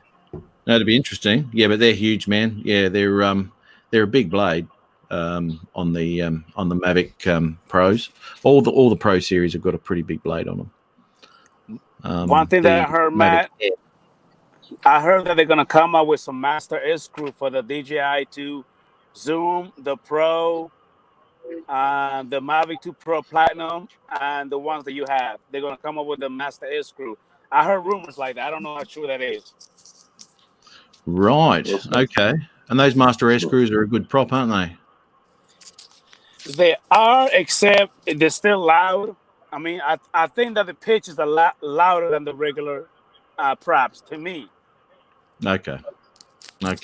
No, it'd be interesting. Yeah, but they're huge, man. Yeah, they're a big blade on the Mavic Pros. All the Pro series have got a pretty big blade on them. One thing that I heard, Mavic Matt, Air. I heard that they're gonna come up with some master screw for the DJI 2 Zoom, the Pro, the Mavic 2 Pro Platinum, and the ones that you have. They're gonna come up with the master screw. I heard rumors like that. I don't know how true that is. Right. Okay. And those Master Air screws are a good prop, aren't they? They are, except they're still loud. I mean, I think that the pitch is a lot louder than the regular props to me. Okay.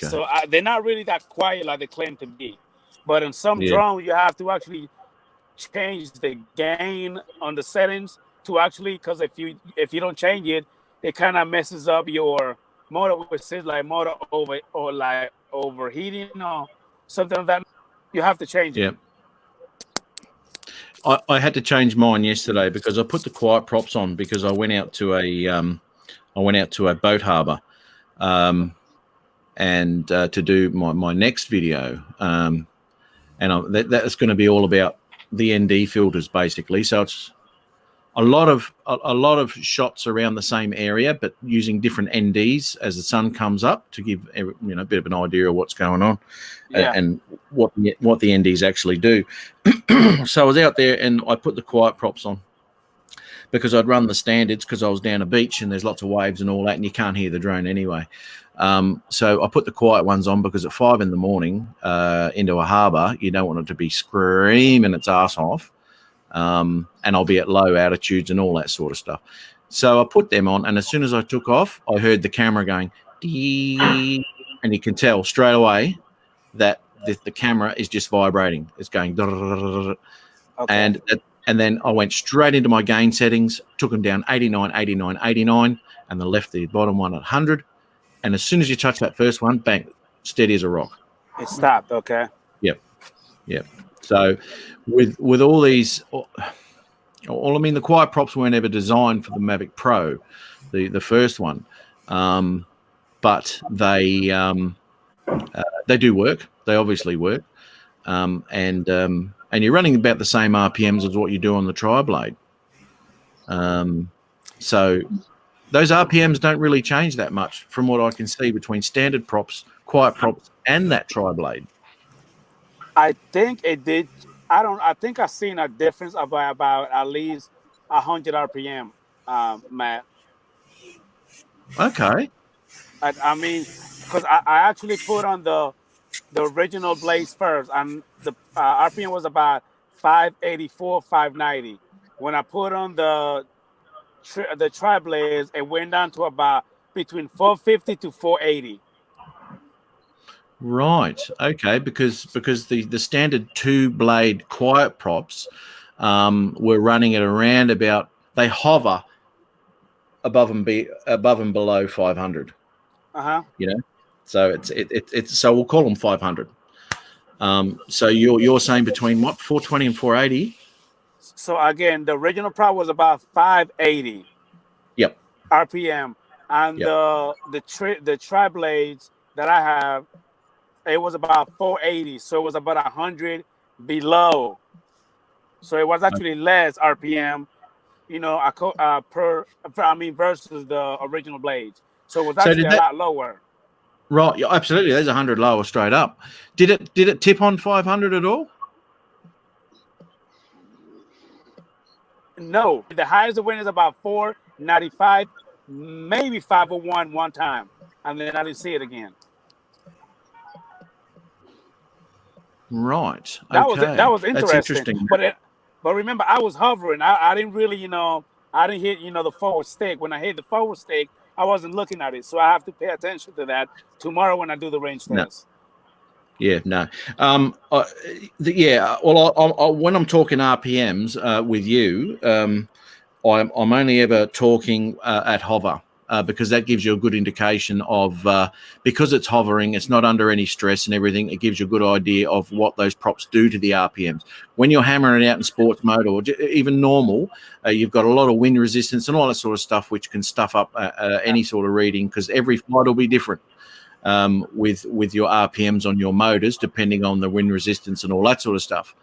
So they're not really that quiet like they claim to be. But in some Yeah. drones, you have to actually change the gain on the settings to actually, because if you don't change it, it kind of messes up your motor, which says like motor overheating or something like that. You have to change it. Yeah. I had to change mine yesterday because I put the quiet props on because I went out to a boat harbour, and to do my next video, and that's going to be all about the ND filters basically. So it's a lot of shots around the same area, but using different NDs as the sun comes up to give a bit of an idea of what's going on, and what the NDs actually do. So I was out there and I put the quiet props on because I'd run the standards because I was down a beach and there's lots of waves and all that, and you can't hear the drone anyway. So I put the quiet ones on because at 5 a.m. Into a harbour, you don't want it to be screaming its ass off. And I'll be at low altitudes and all that sort of stuff. So I put them on, and as soon as I took off, I heard the camera going, dee, and you can tell straight away that the camera is just vibrating. It's going, okay. And then I went straight into my gain settings, took them down 89, 89, 89, and then left the bottom one at 100. And as soon as you touch that first one, bang, steady as a rock. It stopped. Okay. Yep. So with all these, the quiet props weren't ever designed for the Mavic Pro, the first one, but they do work. They obviously work, and you're running about the same RPMs as what you do on the Tri-Blade. So those RPMs don't really change that much from what I can see between standard props, quiet props, and that Tri-Blade. I think it did. I think I've seen a difference of about at least 100 RPM, Matt. Okay. I mean, because I actually put on the original blades first, and the RPM was about 584, 590. When I put on the Tri-Blades, it went down to about between 450 to 480. Right. Okay. Because the standard 2-blade quiet props were running at around about, they hover above and below 500. So it's so we'll call them 500. So you're saying between what, 420 and 480? So again, the original prop was about 580. Yep. RPM, and the Tri-Blades that I have, it was about 480. So it was about 100 below. So it was actually less RPM, versus the original blades. So it was actually a lot lower. Right, yeah, absolutely. There's 100 lower straight up. Did it tip on 500 at all? No, the highest it went is about 495, maybe 501 one time, and then I didn't see it again. Right. That okay. was interesting. That's interesting. But remember, I was hovering. I didn't really, I didn't hit, the forward stick. When I hit the forward stick, I wasn't looking at it. So I have to pay attention to that tomorrow when I do the range test. Yeah, no. When I'm talking RPMs with you, I'm only ever talking at hover. Because that gives you a good indication of, because it's hovering, it's not under any stress and everything, it gives you a good idea of what those props do to the RPMs. When you're hammering it out in sports mode or even normal, you've got a lot of wind resistance and all that sort of stuff, which can stuff up any sort of reading, because every flight will be different with your RPMs on your motors, depending on the wind resistance and all that sort of stuff.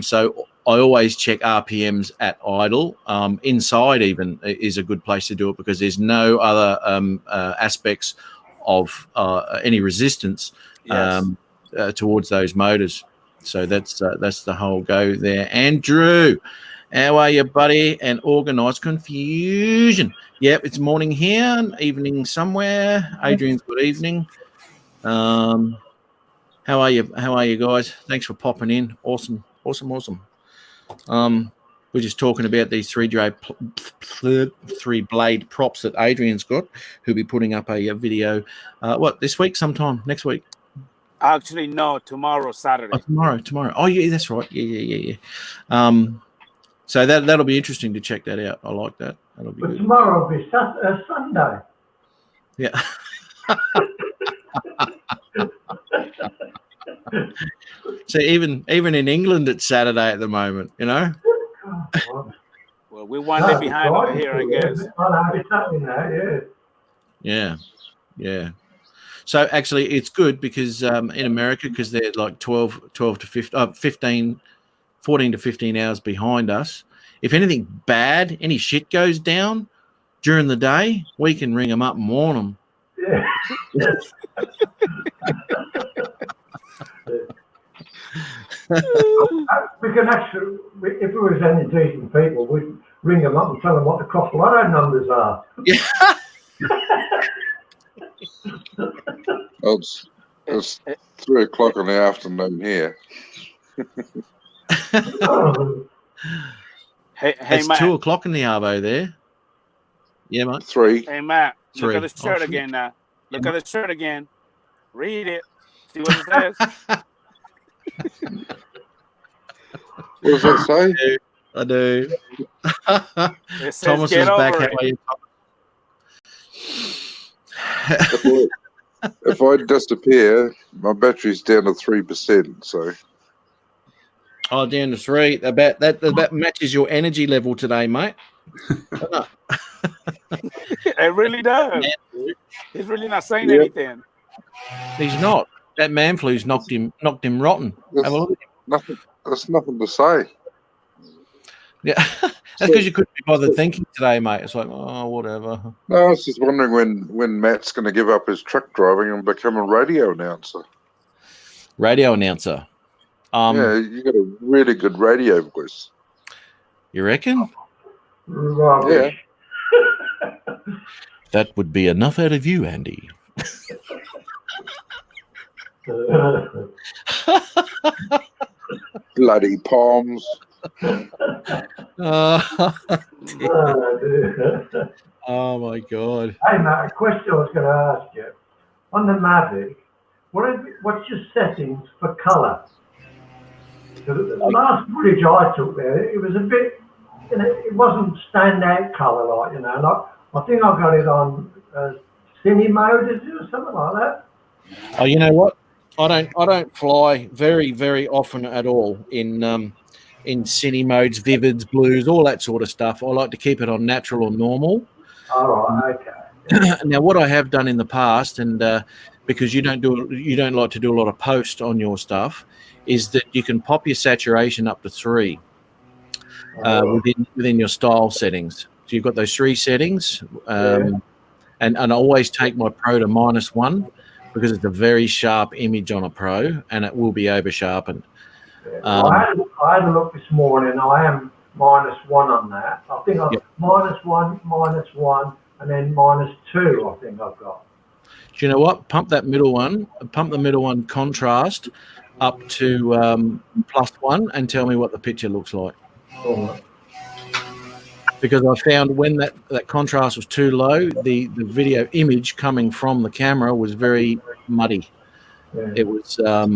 So I always check RPMs at idle. Inside even is a good place to do it because there's no other aspects of any resistance towards those motors. So that's the whole go there. Andrew, how are you, buddy? And organised confusion. Yep, it's morning here, evening somewhere. Adrian's good evening. How are you? How are you guys? Thanks for popping in. Awesome. We're just talking about these 3-blade props that Adrian's got, who'll be putting up a video. This week? Sometime next week? Actually, no. Tomorrow, Saturday. Tomorrow. Oh, yeah, that's right. Yeah. So that'll be interesting to check that out. I like that. That'll be But good. tomorrow will be Sunday. Yeah. So even in England, it's Saturday at the moment. You know. Well, we're one day behind over here, I guess. I know, it's happening now, yeah. Yeah. Yeah. So actually, it's good because in America, because they're like 12 to 15, 14 to 15 hours behind us. If anything bad, any shit goes down during the day, we can ring them up and warn them. Yeah. We can actually, if we was any decent people, we'd ring them up and tell them what the Cost Lotto numbers are. Yeah. It's 3 o'clock in the afternoon here. Hey, It's Matt. 2 o'clock in the arvo there. Yeah, mate. 3. Hey, Matt. Look Three. at the shirt Oh, again now. Look at the shirt again. Read it. See what it says. What does that say? I do. It says, Thomas get is back. over How it. are you? If I disappear, my battery's down to 3%. So Oh, down to 3. That matches your energy level today, mate. It really does. He's really not saying Yep. anything. He's not. That man flu's knocked him rotten. Have a look at him. there's nothing to say. Yeah, that's because you couldn't be bothered thinking today, mate. It's like, oh, whatever. No, I was just wondering when Matt's going to give up his truck driving and become a radio announcer. Radio announcer. Yeah, you got a really good radio voice. You reckon? Rubbish. That would be enough out of you, Andy. Bloody palms. Oh my God. Hey, Matt, a question I was going to ask you. On the Mavic, what's your settings for colour? The last footage I took there, it was a bit, it wasn't standout colour like, like, I think I got it on cine mode, is it, or something like that? Oh, you know what? I don't fly very, very often at all in cine modes, vivids, blues, all that sort of stuff. I like to keep it on natural or normal. All right, okay. Now, what I have done in the past, and because you don't like to do a lot of post on your stuff, is that you can pop your saturation up to 3 within your style settings. So you've got those 3 settings, and I always take my Pro to -1 because it's a very sharp image on a Pro, and it will be over sharpened. I had a look this morning. I am -1 on that. I think I'm -1, -1, and then -2. I think I've got. Do you know what? Pump the middle one contrast up to +1 and tell me what the picture looks like. Oh. Because I found when that contrast was too low, the video image coming from the camera was very muddy. Yeah. It was I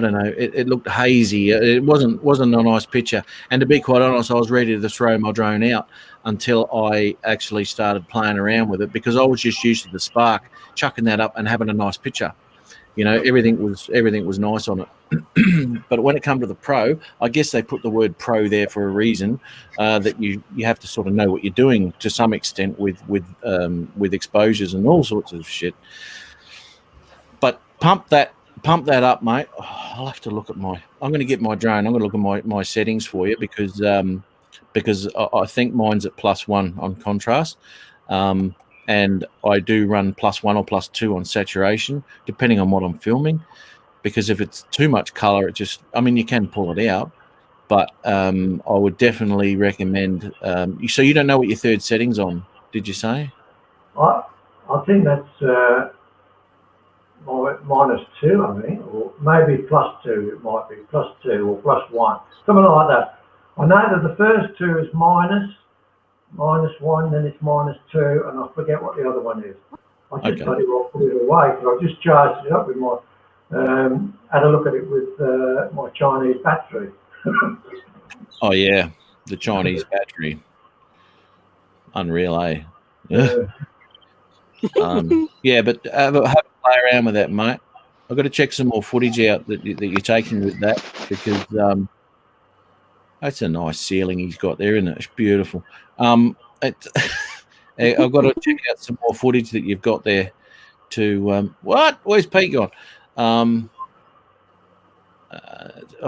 don't know. It looked hazy. It wasn't a nice picture. And to be quite honest, I was ready to throw my drone out until I actually started playing around with it, because I was just used to the Spark, chucking that up and having a nice picture. Everything was nice on it. But when it comes to the Pro, I guess they put the word Pro there for a reason, that you have to sort of know what you're doing to some extent with exposures and all sorts of shit. But pump that up, mate. I'll have to look at I'm going to get my drone. I'm going to look at my settings for you, because I think mine's at +1 on contrast. And I do run +1 or +2 on saturation, depending on what I'm filming. Because if it's too much color, you can pull it out. But I would definitely recommend. So you don't know what your third setting's on, did you say? I think that's -2, I think, or maybe +2. It might be +2 or +1, something like that. I know that the first 2 is -1, then it's -2, and I forget what the other one is. I just got it all put it away because I just charged it up with my. Had a look at it with my Chinese battery. Oh yeah, the Chinese battery. Unreal, eh? Yeah, but have a play around with that, mate. I've got to check some more footage out that you're taking with that, because that's a nice ceiling he's got there, isn't it? It's beautiful. I've got to check out some more footage that you've got there to where's Pete gone?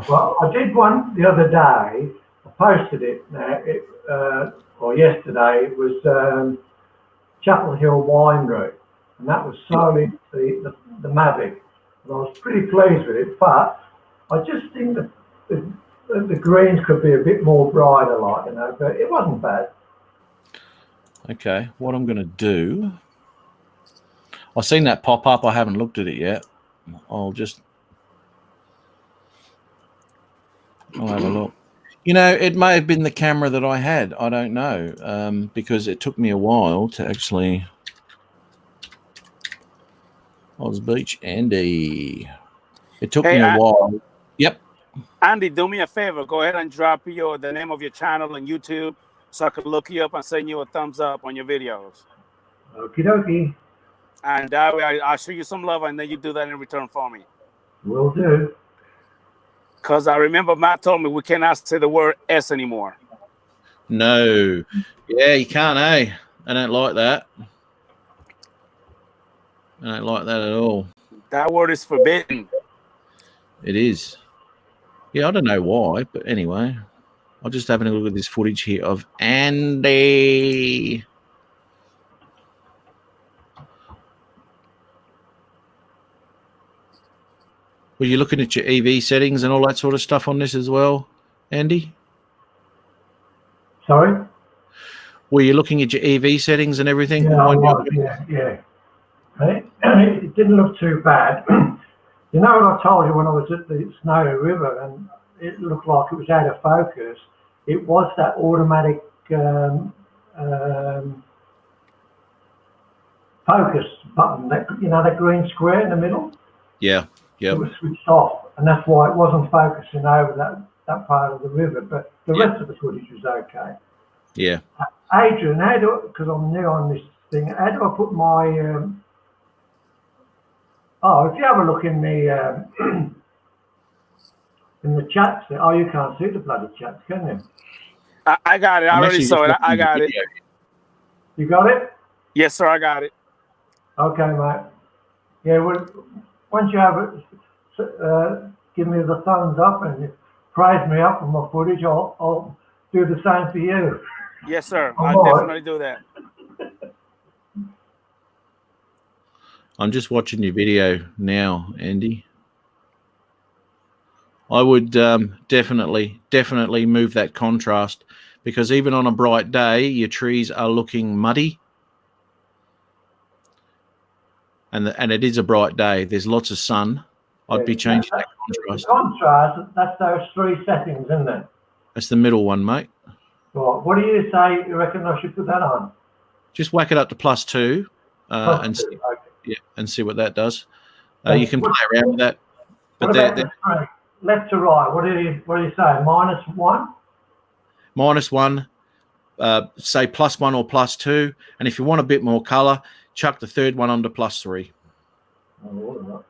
Well, I did one the other day. I posted it or yesterday. It was Chapel Hill Winery, and that was solely the Mavic. And I was pretty pleased with it, but I just think that the greens could be a bit more brighter, like, you know, but it wasn't bad. Okay, what I'm going to do, I've seen that pop up. I haven't looked at it yet. I'll have a look. You know, it may have been the camera that I had. I don't know, because it took me a while to actually. Oz Beach, Andy. It took me a while. Yep. Andy, do me a favor. Go ahead and drop the name of your channel on YouTube so I can look you up and send you a thumbs up on your videos. Okie dokie. And that way I'll show you some love, and then you do that in return for me. Will do. Because I remember Matt told me we cannot say the word S anymore. No. Yeah, you can't, eh? I don't like that. I don't like that at all. That word is forbidden. It is. Yeah, I don't know why, but anyway. I'll just have a look at this footage here of Andy. Were you looking at your EV settings and all that sort of stuff on this as well, Andy? Sorry? Were you looking at your EV settings and everything? Yeah, I was, yeah. It didn't look too bad. You know what I told you when I was at the Snowy River and it looked like it was out of focus? It was that automatic focus button, that, you know, that green square in the middle? Yeah, yeah. It was switched off, and that's why it wasn't focusing over that part of the river, but the rest of the footage was okay. Yeah. Adrian, because I'm new on this thing, how do I put my... if you have a look in the in the chats, you can't see the bloody chats, can you? I got it. I already saw it. I got it. You got it? Yes, sir. I got it. Okay, mate. Yeah, well, once you have it, give me the thumbs up and praise me up for my footage. I'll do the same for you. Yes, sir. I'll definitely do that. I'm just watching your video now, Andy. I would definitely move that contrast, because even on a bright day, your trees are looking muddy. And it is a bright day. There's lots of sun. I'd be changing that contrast. The contrast, that's those three settings, isn't it? That's the middle one, mate. Right. What do you say you reckon I should put that on? Just whack it up to +2 and see, and see what that does. You can play around with that. But what about the three? Left to right, what do you say? -1? -1, say +1 or +2, and if you want a bit more color, chuck the third one onto +3. Oh, all right.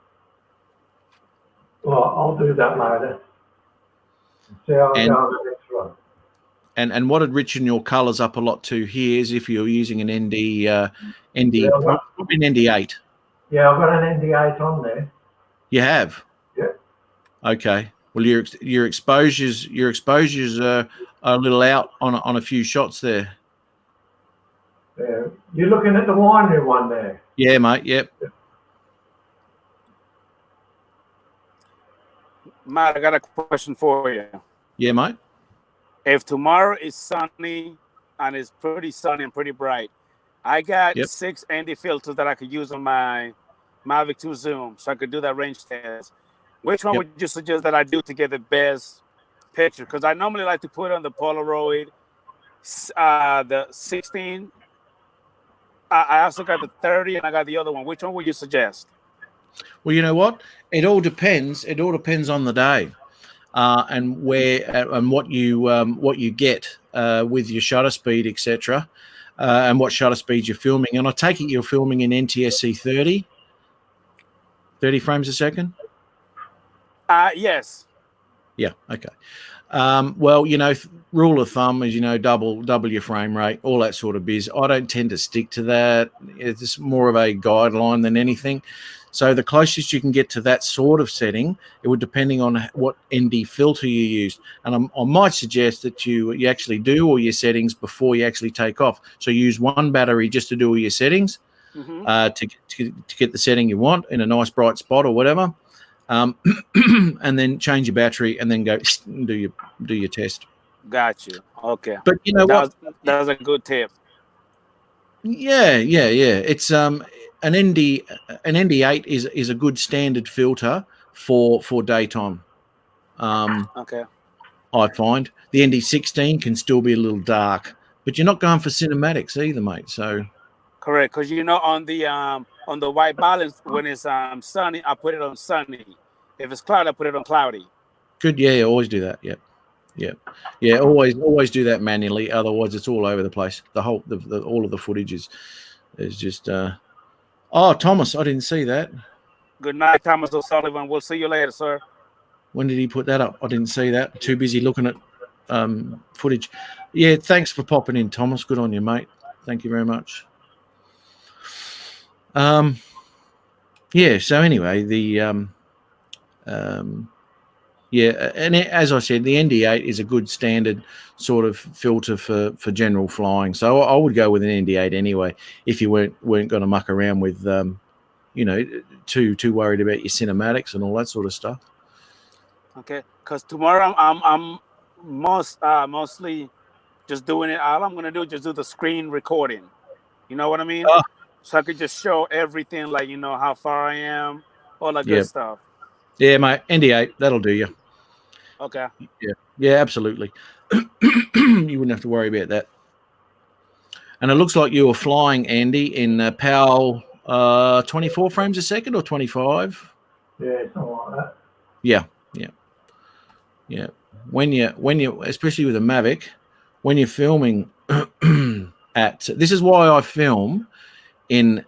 Well, I'll do that later. See how I go on the next one. And what would richen your colors up a lot too here is if you're using an ND, probably an ND8. Yeah, I've got an ND8 on there. You have? Yeah. Okay. Well, your exposures are a little out on a few shots there. Yeah. You're looking at the winery one there. Yeah, mate. Yep. Matt, I got a question for you. Yeah, mate. If tomorrow is sunny and it's pretty sunny and pretty bright, I got 6 ND filters that I could use on my Mavic 2 Zoom, so I could do that range test. Which one would you suggest that I do to get the best picture? Because I normally like to put on the Polaroid, the 16. I also got the 30, and I got the other one. Which one would you suggest? Well, you know what? It all depends. It all depends on the day. and what you get with your shutter speed, etc., and what shutter speed you're filming. And I take it you're filming in NTSC 30 frames a second. Yes. Yeah. Okay. Well, rule of thumb is, double your frame rate, all that sort of biz. I don't tend to stick to that. It's more of a guideline than anything. So the closest you can get to that sort of setting, it would depending on what ND filter you use. And I might suggest that you actually do all your settings before you actually take off. So use one battery just to do all your settings, to get the setting you want in a nice bright spot or whatever. And then change your battery and then go and do your test. Got you. Okay. But you know what? That was a good tip. Yeah. It's an ND8 is a good standard filter for daytime. Okay. I find the ND16 can still be a little dark, but you're not going for cinematics either, mate. So correct, because on the white balance, when it's sunny, I put it on sunny. If it's cloudy, I put it on cloudy. Good. Yeah, always do that. Yeah. Always do that manually. Otherwise, it's all over the place. All of the footage is just. Oh, Thomas, I didn't see that. Good night, Thomas O'Sullivan. We'll see you later, sir. When did he put that up? I didn't see that. Too busy looking at footage. Yeah, thanks for popping in, Thomas. Good on you, mate. Thank you very much. Yeah. So anyway, and as I said, the ND8 is a good standard sort of filter for general flying. So I would go with an ND8 anyway if you weren't going to muck around with too worried about your cinematics and all that sort of stuff. Okay, because tomorrow I'm mostly just doing it. All I'm gonna do is just do the screen recording. You know what I mean? So I could just show everything, like how far I am, all that good stuff. Yeah, mate. ND8, that'll do you. Okay. Yeah, absolutely. You wouldn't have to worry about that. And it looks like you were flying, Andy, in PAL 24 frames a second or 25. Yeah, something like that. Yeah. When you especially with a Mavic, when you're filming this is why I film in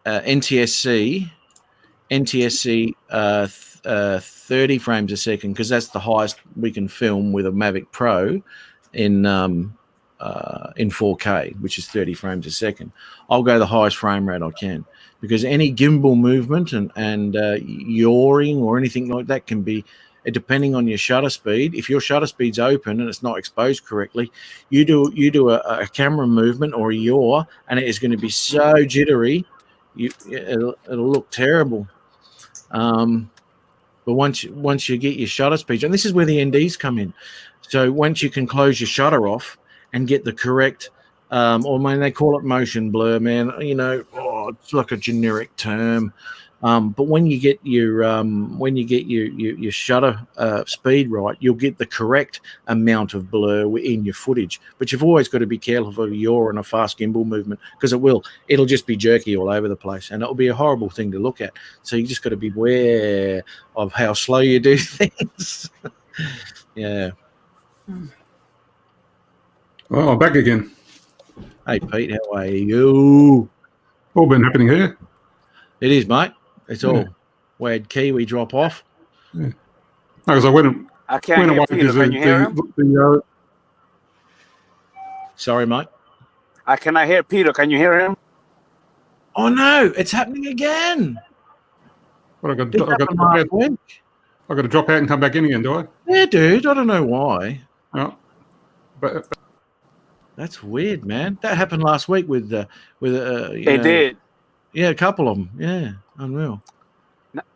NTSC 30 frames a second, because that's the highest we can film with a Mavic Pro in 4K, which is 30 frames a second. I'll go the highest frame rate I can, because any gimbal movement and yawing or anything like that can be, depending on your shutter speed. If your shutter speed's open and it's not exposed correctly, you do a camera movement or a yaw, and it is going to be so jittery, it'll look terrible. But once you get your shutter speed, and this is where the NDs come in. So once you can close your shutter off and get the correct, they call it motion blur, man. It's like a generic term. But when you get your shutter speed right, you'll get the correct amount of blur in your footage. But you've always got to be careful of a yaw and a fast gimbal movement, because it'll just be jerky all over the place, and it'll be a horrible thing to look at. So you just got to be aware of how slow you do things. Yeah. Oh, I'm back again. Hey Pete, how are you? All been happening here. It is, mate. It's all. We had Kiwi drop off. Yeah. Because I went can't hear Peter. Can you hear him? Sorry, mate. I cannot hear Peter. Can you hear him? Oh no, it's happening again. What, I got to drop out and come back in again, do I? Yeah, dude. I don't know why. Oh, but that's weird, man. That happened last week with It did. Yeah, a couple of them. Yeah, unreal.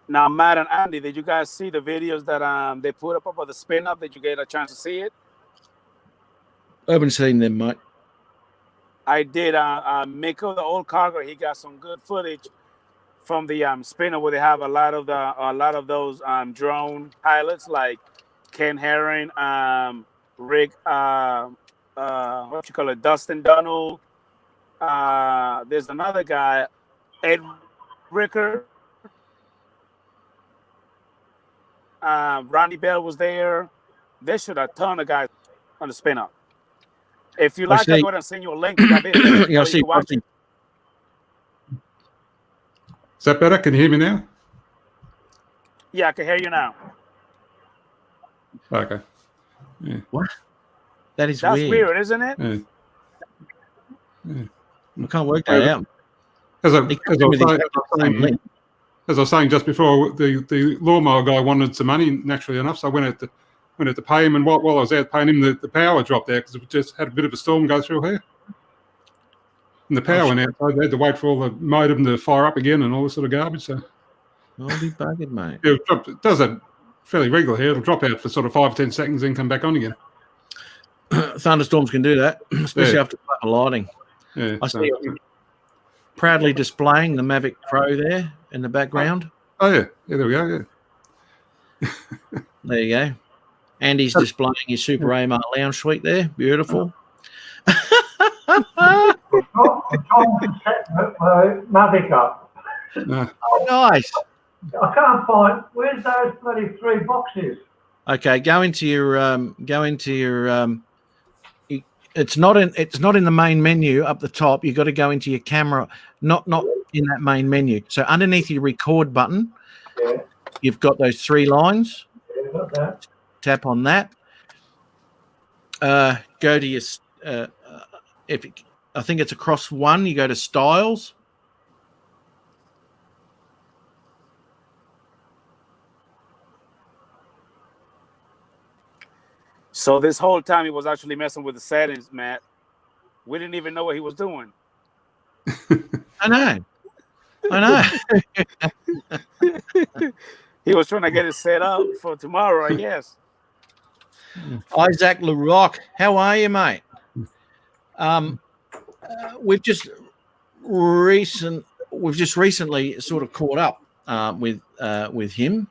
Now, Matt and Andy, did you guys see the videos that they put up of the spin up? Did you get a chance to see it? I haven't seen them, mate. I did. Miko, the old cargo, he got some good footage from the spinner, where they have a lot of those drone pilots like Ken Herring, Rick, Dustin Donald. There's another guy, Ed Ricker. Ronnie Bell was there. There should a ton of guys on the spin up. If you like, I'll see. go ahead and send you a link to that video. Yeah, I so see. you can watch it. Is that better? Can you hear me now? Yeah, I can hear you now. Okay. That is That's weird. weird, isn't it? Yeah. I can't work that out. As I He was with saying, exactly the same link. as I was saying just before, the lawnmower guy wanted some money, naturally enough, so I went out to pay him, and while I was out paying him, the power dropped out because it just had a bit of a storm go through here. And the power went out, so they had to wait for all the modem to fire up again and all this sort of garbage. So I'll be buggered, mate. it does that fairly regular here. It'll drop out for sort of 5 or 10 seconds, then come back on again. Thunderstorms can do that, especially after lighting. Yeah, I see you proudly displaying the Mavic Pro there in the background. Oh yeah, there we go. Yeah. There you go. Andy's displaying his Super AMR lounge suite there. Beautiful. Tom set Mavic up. Oh, nice. I can't find, where's those bloody 3 boxes? Okay, go into your it's not in the main menu up the top. You've got to go into your camera, not in that main menu. So underneath your record button, Yeah, you've got those 3 lines. yeah, got that. Tap on that. Go to your I think it's across one. You go to styles. So this whole time he was actually messing with the settings, Matt. We didn't even know what he was doing. I know. He was trying to get it set up for tomorrow, I guess. Isaac LaRock, how are you, mate? We've just recently sort of caught up with him.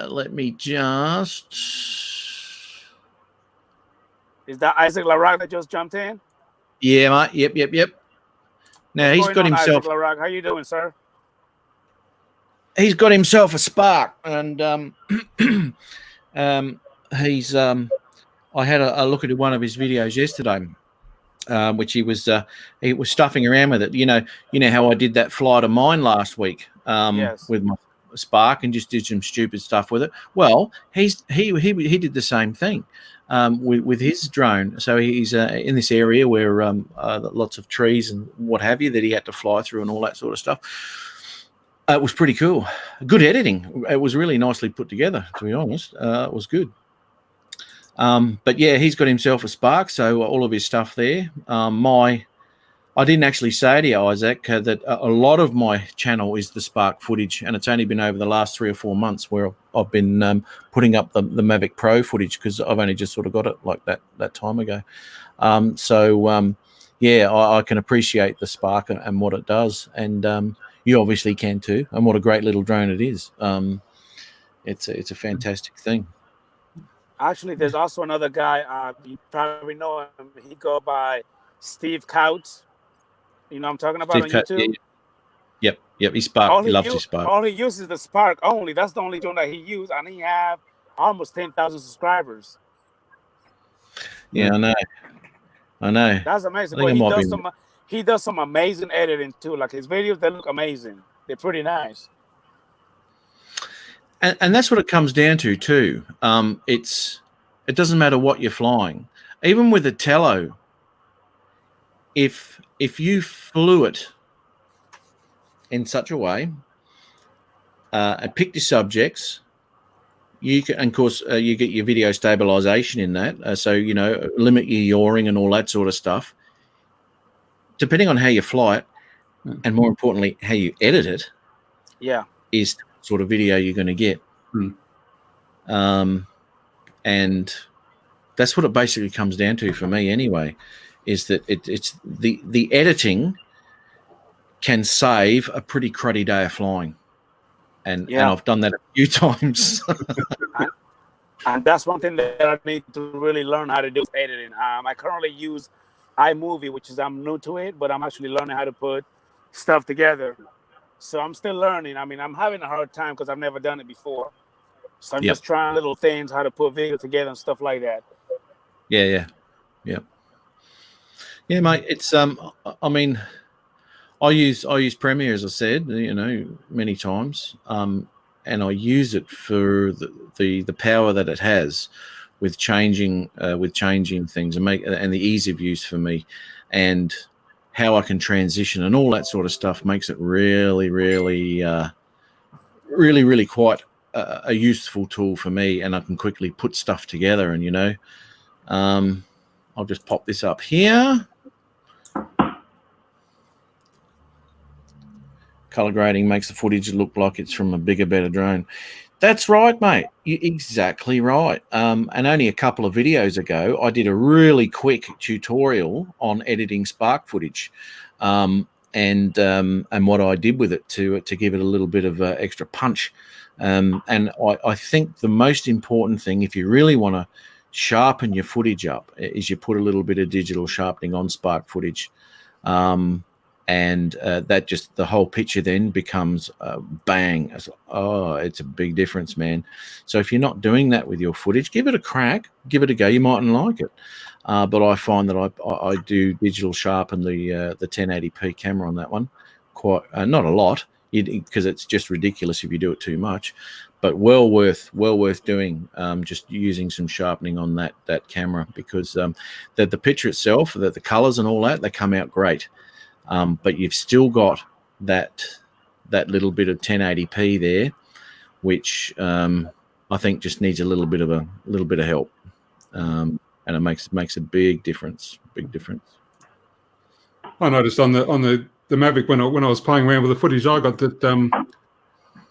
Let me just. Is that Isaac LaRock that just jumped in? Yeah, mate. Yep. Now he's got himself. Isaac LaRock. How you doing, sir? He's got himself a Spark, and he's. I had a look at one of his videos yesterday, which he was stuffing around with it. You know how I did that flight of mine last week Yes. with my Spark and just did some stupid stuff with it. Well, he did the same thing with his drone. So he's in this area where lots of trees and what have you that he had to fly through and all that sort of stuff. It was pretty cool. Good editing. It was really nicely put together, to be honest. It was good. But yeah, he's got himself a Spark, so all of his stuff there. I didn't actually say to you, Isaac, that a lot of my channel is the Spark footage, and it's only been over the last 3 or 4 months where I've been putting up the Mavic Pro footage because I've only just sort of got it like that time ago. Yeah, I can appreciate the Spark and what it does, and you obviously can too, and what a great little drone it is. It's a fantastic thing. Actually, there's also another guy. You probably know him. He go by Steve Couch. You know what I'm talking about on YouTube? Yep. He's Spark. He loves his Spark. All he uses the Spark only. That's the only drone that he used, and he have almost 10,000 subscribers. Yeah, I know. That's amazing. I think But he does some amazing editing too. Like his videos, they look amazing. They're pretty nice. And that's what it comes down to too. It doesn't matter what you're flying. Even with a Tello, if you flew it in such a way and picked your subjects, you can, and of course, you get your video stabilization in that. So limit your yawing and all that sort of stuff. Depending on how you fly it, and more importantly, how you edit it, is the sort of video you're going to get. And that's what it basically comes down to for me, anyway. Is that it's the editing can save a pretty cruddy day of flying, and I've done that a few times. And that's one thing that I need to really learn how to do editing. I currently use iMovie, which is I'm new to it, but I'm actually learning how to put stuff together. So I'm still learning. I mean, I'm having a hard time because I've never done it before. So I'm Yep. just trying little things, how to put video together and stuff like that. Yeah, mate. It's I mean, I use Premiere, as I said, many times, and I use it for the power that it has with changing things and the ease of use for me, and how I can transition and all that sort of stuff makes it really, really, really quite a useful tool for me, and I can quickly put stuff together. And I'll just pop this up here. Color grading makes the footage look like it's from a bigger, better drone. That's right, mate. You're exactly right. And only a couple of videos ago, I did a really quick tutorial on editing Spark footage, and what I did with it to give it a little bit of extra punch. And I think the most important thing, if you really want to sharpen your footage up, is you put a little bit of digital sharpening on Spark footage. And that just the whole picture then becomes bang. It's a big difference, man. So if you're not doing that with your footage, give it a crack, give it a go. You mightn't like it, but I find that I do digital sharpen the 1080p camera on that one quite not a lot, because it's just ridiculous if you do it too much, but well worth doing, just using some sharpening on that camera, because the picture itself, the colors and all that, they come out great. But you've still got that little bit of 1080p there, which I think just needs a little bit of help, and it makes a big difference. I noticed on the Mavic when I was playing around with the footage I got, that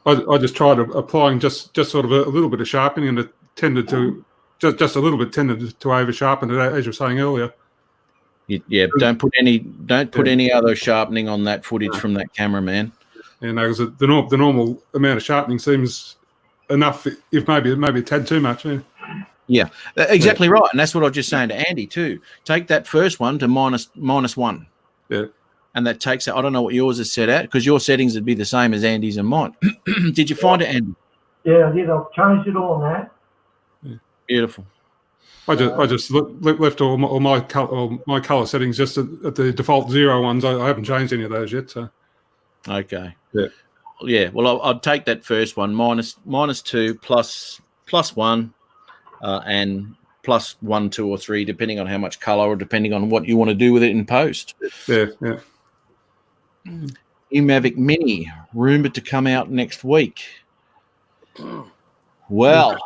I just tried applying just sort of a little bit of sharpening, and it tended to just a little bit tended to over sharpen it, as you were saying earlier. Yeah, don't put any other sharpening on that footage from that camera, man. And the normal amount of sharpening seems enough, if maybe a tad too much. Yeah, exactly right. And that's what I was just saying to Andy too. Take that first one to -1. Yeah. And that takes it. I don't know what yours is set at, because your settings would be the same as Andy's and mine. Did you find it, Andy? Yeah, I did. I've changed it all now. Yeah. Beautiful. I just left all my color settings just at the default 0 ones. I haven't changed any of those yet. So. Okay. Yeah. Well, I'd take that first one, -2 +1, and +1, 2, or 3, depending on how much color or depending on what you want to do with it in post. Yeah. New Mavic Mini, rumored to come out next week. Well,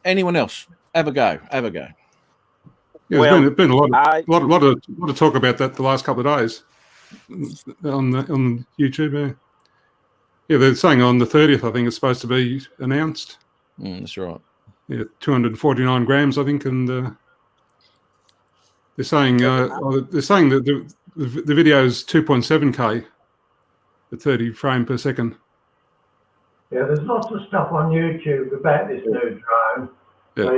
anyone else? Have a go. Yeah, Well, there's been a lot of talk about that the last couple of days on YouTube. Yeah, they're saying on the 30th, I think it's supposed to be announced. That's right. Yeah, 249 grams, I think, and they're saying that the video is 2.7K at 30 frame per second. Yeah, there's lots of stuff on YouTube about this new drone. Yeah. So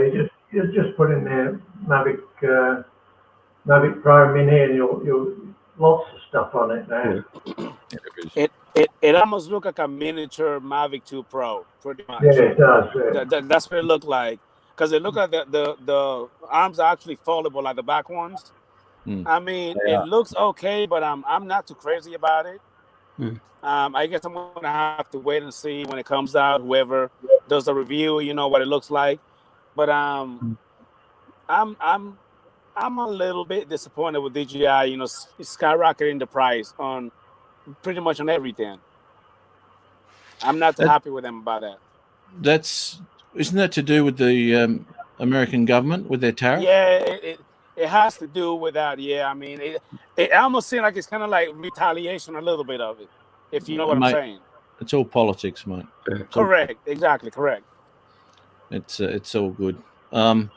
you just put in there Mavic Pro Mini, and you'll lots of stuff on it now. Yeah. It almost looks like a miniature Mavic 2 Pro, pretty much. Yeah, it does. Yeah. That's what it looked like, because it looked like the arms are actually foldable, like the back ones. I mean, it looks okay, but I'm not too crazy about it. I guess I'm gonna have to wait and see when it comes out. Whoever does the review, what it looks like. But I'm a little bit disappointed with DJI. Skyrocketing the price on pretty much on everything. I'm not too happy with them about that. Isn't that to do with the American government with their tariff? Yeah, it has to do with that. Yeah, I mean, it almost seems like it's kind of like retaliation, a little bit of it, if you know what I'm saying. It's all politics, mate. Correct. Exactly. Correct. It's all good. No,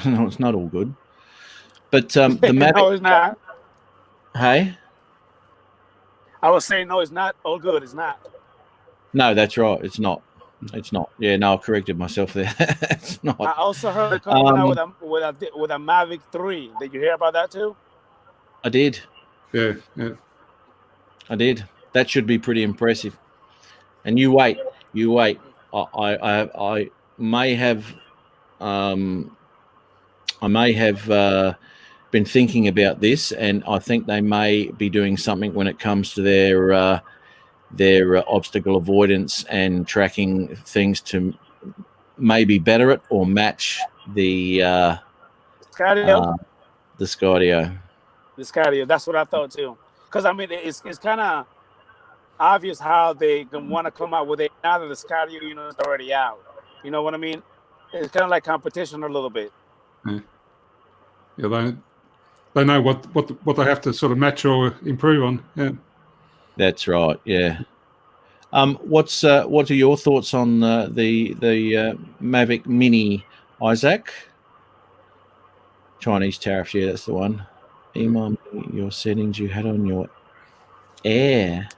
it's not all good. But the Mavic. No, it's not. Hey. I was saying, no, it's not all good. It's not. No, that's right. It's not. It's not. Yeah, no, I corrected myself there. It's not. I also heard it coming out with a Mavic 3. Did you hear about that too? I did. Yeah. I did. That should be pretty impressive. And you wait. I may have been thinking about this, and I think they may be doing something when it comes to their obstacle avoidance and tracking things to maybe better it or match the Skydio. The Skydio. The Skydio. That's what I thought too. Because I mean, it's kind of obvious how they want to come out with it now that the Skydio is already out. You know what I mean? It's kind of like competition a little bit. Yeah, they know what they have to sort of match or improve on. Yeah, that's right. Yeah. What are your thoughts on the Mavic Mini, Isaac? Chinese tariffs. Yeah, that's the one. Email me your settings you had on your Air.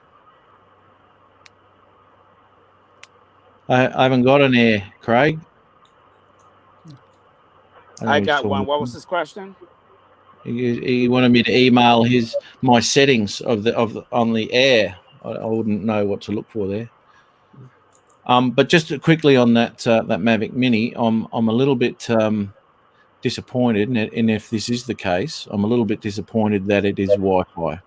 I haven't got an Air, Craig. I got one. What was his question? He wanted me to email my settings on the Air. I wouldn't know what to look for there. But just quickly on that Mavic Mini, I'm a little bit disappointed, and if this is the case, I'm a little bit disappointed that it is Wi-Fi.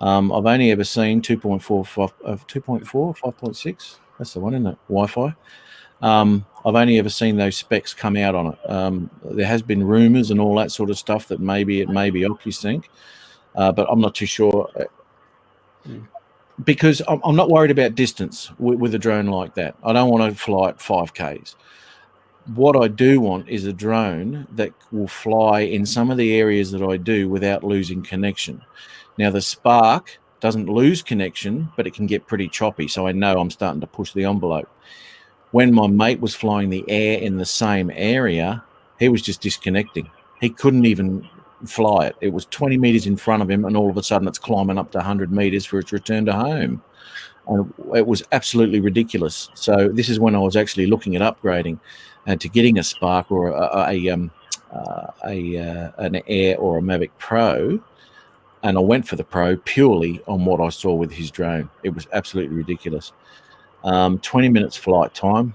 I've only ever seen 2.4, 5.6. That's the one, isn't it? Wi-Fi. I've only ever seen those specs come out on it. There has been rumors and all that sort of stuff that maybe it may be OcuSync, but I'm not too sure. Because I'm not worried about distance with a drone like that. I don't want to fly at 5Ks. What I do want is a drone that will fly in some of the areas that I do without losing connection. Now, the Spark doesn't lose connection, but it can get pretty choppy, so I know I'm starting to push the envelope. When my mate was flying the Air in the same area, he was just disconnecting. He couldn't even fly it. It was 20 meters in front of him, and all of a sudden it's climbing up to 100 meters for its return to home. And it was absolutely ridiculous. So this is when I was actually looking at upgrading to getting a Spark or an Air or a Mavic Pro, and I went for the Pro purely on what I saw with his drone. It was absolutely ridiculous. 20 minutes flight time,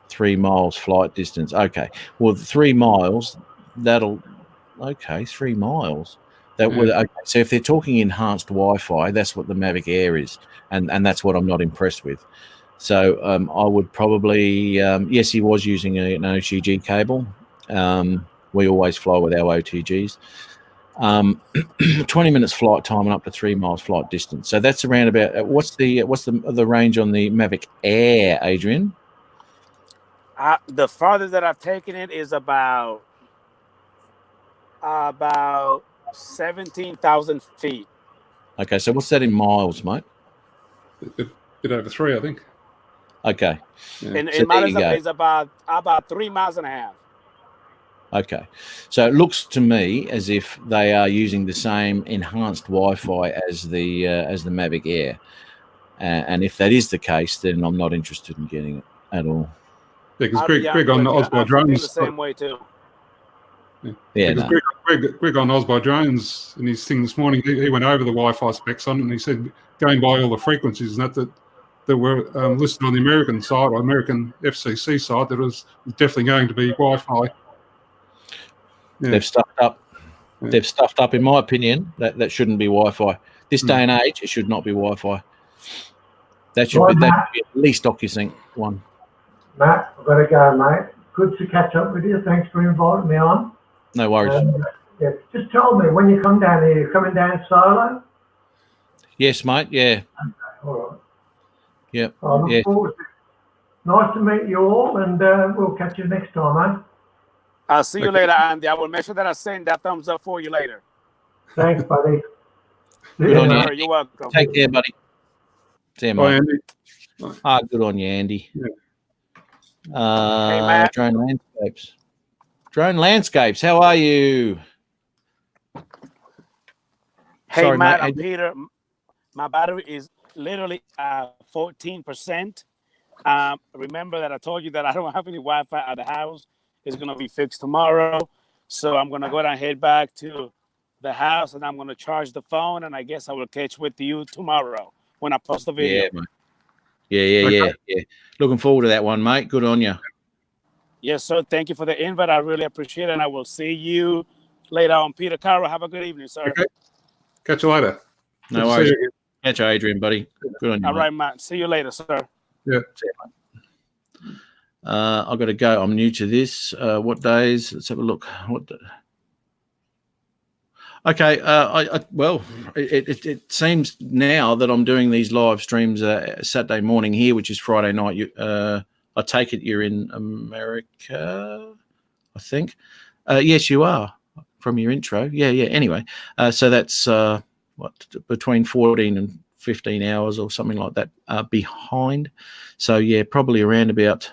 3 miles flight distance. Okay, well, 3 miles, okay, 3 miles. Okay. So if they're talking enhanced Wi-Fi, that's what the Mavic Air is, and that's what I'm not impressed with. So I would probably, yes, he was using an OTG cable. We always fly with our OTGs. 20 minutes flight time and up to 3 miles flight distance. So that's around about what's the range on the Mavic Air, Adrian? The farthest that I've taken it is about 17,000 feet. Okay, so what's that in miles, mate? A bit over 3, I think. Okay. Yeah. In miles is about 3 miles and a half. Okay, so it looks to me as if they are using the same enhanced Wi-Fi as the Mavic Air, and if that is the case, then I'm not interested in getting it at all. Yeah, because Greg on Osby Drones the same way too. Yeah, Greg on Osby Drones in his thing this morning, he went over the Wi-Fi specs on it, and he said going by all the frequencies and that were listed on the American side or American FCC side, that was definitely going to be Wi-Fi. Yeah. They've stuffed up. Yeah. They've stuffed up, in my opinion. That shouldn't be Wi-Fi. This day and age, it should not be Wi-Fi. That should be at least OcuSync one. Matt, I've got to go, mate. Good to catch up with you. Thanks for inviting me on. No worries. Yeah, just tell me when you come down here. You're coming down solo? Yes, mate. Yeah. Okay, all right. Yep. I look forward to it. Nice to meet you all, and we'll catch you next time, eh? I'll see you later, Andy. I will make sure that I send that thumbs up for you later. Thanks, buddy. Good on you. You're welcome. Take care, buddy. See you, mate. Bye, Andy. Good on you, Andy. Yeah. Hey, Matt. Drone Landscapes. How are you? Hey, Sorry, Matt. mate. I'm Peter. My battery is literally 14%. Remember that I told you that I don't have any Wi-Fi at the house. It's going to be fixed tomorrow. So I'm going to go and head back to the house, and I'm going to charge the phone, and I guess I will catch with you tomorrow when I post the video. Yeah, mate. Yeah. Looking forward to that one, mate. Good on you. Yes, sir. Thank you for the invite. I really appreciate it. And I will see you later on. Peter Carroll, have a good evening, sir. Okay. Catch you later. No Good to see worries. you. Catch you, Adrian, buddy. Good on you. All mate. right, Matt. See you later, sir. Yeah. I've got to go. I'm new to this. What days? Let's have a look. Okay. It seems now that I'm doing these live streams Saturday morning here, which is Friday night. I take it you're in America, I think. Yes, you are from your intro. Yeah. Anyway, so that's between 14 and 15 hours or something like that behind. So yeah, probably around about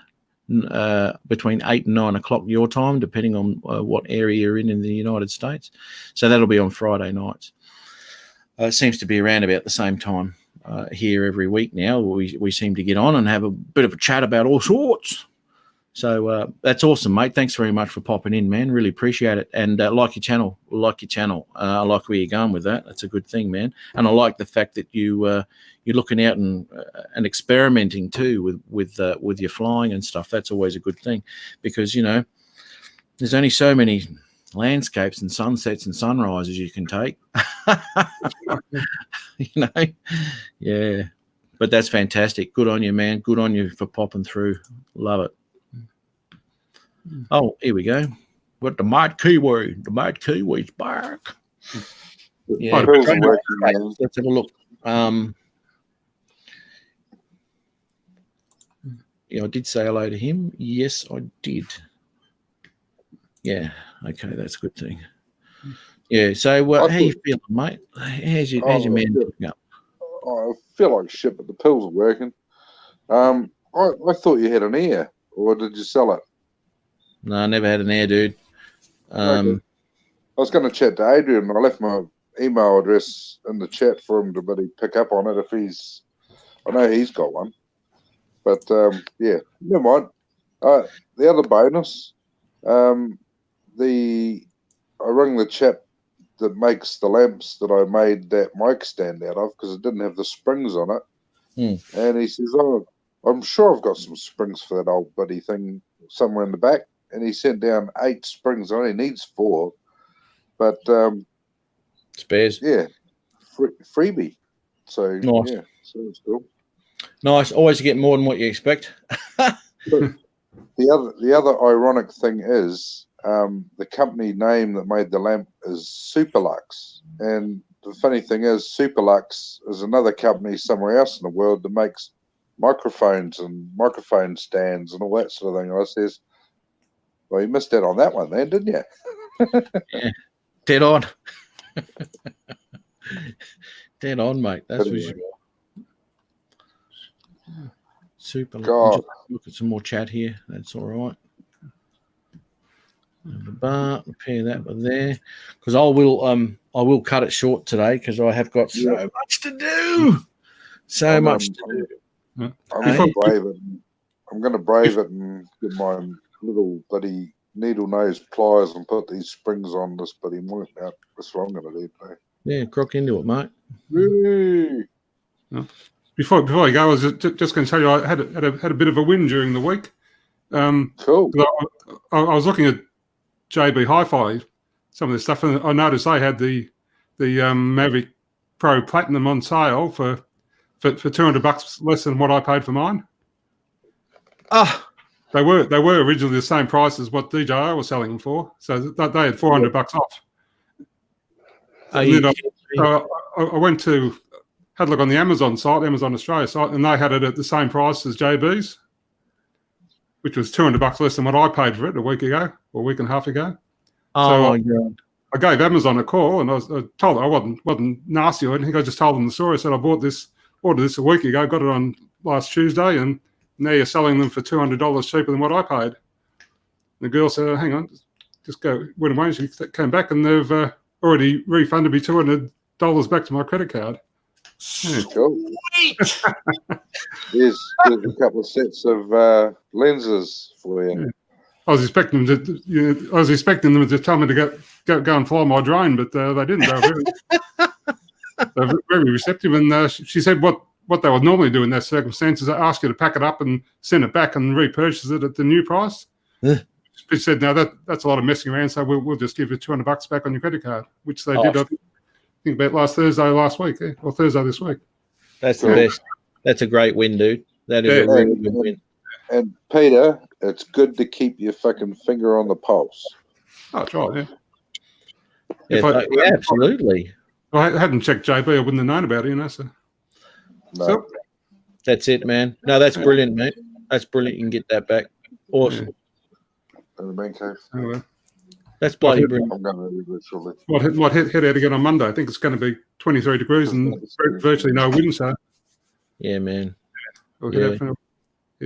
between 8 and 9 o'clock your time, depending on what area you're in the United States. So that'll be on Friday nights. It seems to be around about the same time here every week now. We seem to get on and have a bit of a chat about all sorts. So that's awesome, mate. Thanks very much for popping in, man. Really appreciate it. And like your channel. I like where you're going with that. That's a good thing, man. And I like the fact that you're looking out and experimenting too with your flying and stuff. That's always a good thing, because there's only so many landscapes and sunsets and sunrises you can take. Yeah. But that's fantastic. Good on you, man. Good on you for popping through. Love it. Oh, here we go. Got the Mad Kiwi. The Mad Kiwi's back. Yeah, Pills are working, man. let's have a look. Yeah, I did say hello to him. Yes, I did. Yeah, okay, that's a good thing. Yeah, so how you feeling, mate? How's your man looking up? I feel like shit, but the pills are working. I thought you had an ear, or did you sell it? No, I never had an air, dude. Okay. I was going to chat to Adrian. I left my email address in the chat for him to pick up on it if he's. I know he's got one, but yeah, never mind. The other bonus, I rang the chap that makes the lamps that I made that mic stand out of, because it didn't have the springs on it, and he says, "Oh, I'm sure I've got some springs for that old buddy thing somewhere in the back." And he sent down 8 springs. I only needs 4, but spares. Yeah, freebie. So nice. Yeah, so it's cool. Nice. Always get more than what you expect. The other ironic thing is the company name that made the lamp is Superlux, and the funny thing is Superlux is another company somewhere else in the world that makes microphones and microphone stands and all that sort of thing. And I says, well, you missed out on that one then, didn't you? Yeah, dead on. Dead on, mate. That's for sure. Super. God. Look at some more chat here. That's all right. Repair that one there, because I will cut it short today, because I have got so much to do. So much to do. I'm going to brave it and get my little bloody needle nose pliers and put these springs on this bloody mic out. That's what I'm going to do today. Yeah, crock into it, mate. Yay. Before I go, I was just going to tell you I had a bit of a win during the week. Cool. I was looking at JB Hi-Fi, some of this stuff, and I noticed they had the Mavic Pro Platinum on sale for $200 less than what I paid for mine. They were originally the same price as what DJI was selling them for, so they had $400 off. I went to had a look on the Amazon site, Amazon Australia site, and they had it at the same price as JB's, which was $200 less than what I paid for it a week ago or a week and a half ago. My God. I gave Amazon a call, and I told them I wasn't nasty or anything. I just told them the story. I said I ordered this a week ago, got it on last Tuesday, and now you're selling them for $200 cheaper than what I paid. The girl said, hang on, just go. Went away. She came back, and they've already refunded me $200 back to my credit card. Yeah. Cool. There's a couple of sets of lenses for you. Yeah. I was expecting them to tell me to go and fly my drone, but they didn't. They were very receptive, and she said what what they would normally do in that circumstance is ask you to pack it up and send it back and repurchase it at the new price. Ugh. They said, no, that's a lot of messing around, so we'll just give you $200 back on your credit card, which they Oh. did, I think about last week, or Thursday this week. That's the best. That's a great win, dude. That is Yeah. a really good win. And Peter, it's good to keep your fucking finger on the pulse. Oh, that's right, yeah. Yeah, If I- yeah, absolutely. If I hadn't checked JB, I wouldn't have known about it, So, No. so That's it, man. No, that's brilliant, mate. That's brilliant. You can get that back. Awesome. In the main case, That's bloody brilliant. I'm going to do it shortly. might head out again on Monday. I think it's going to be 23 degrees and virtually no wind, so Yeah, man. we'll Yeah. head out for,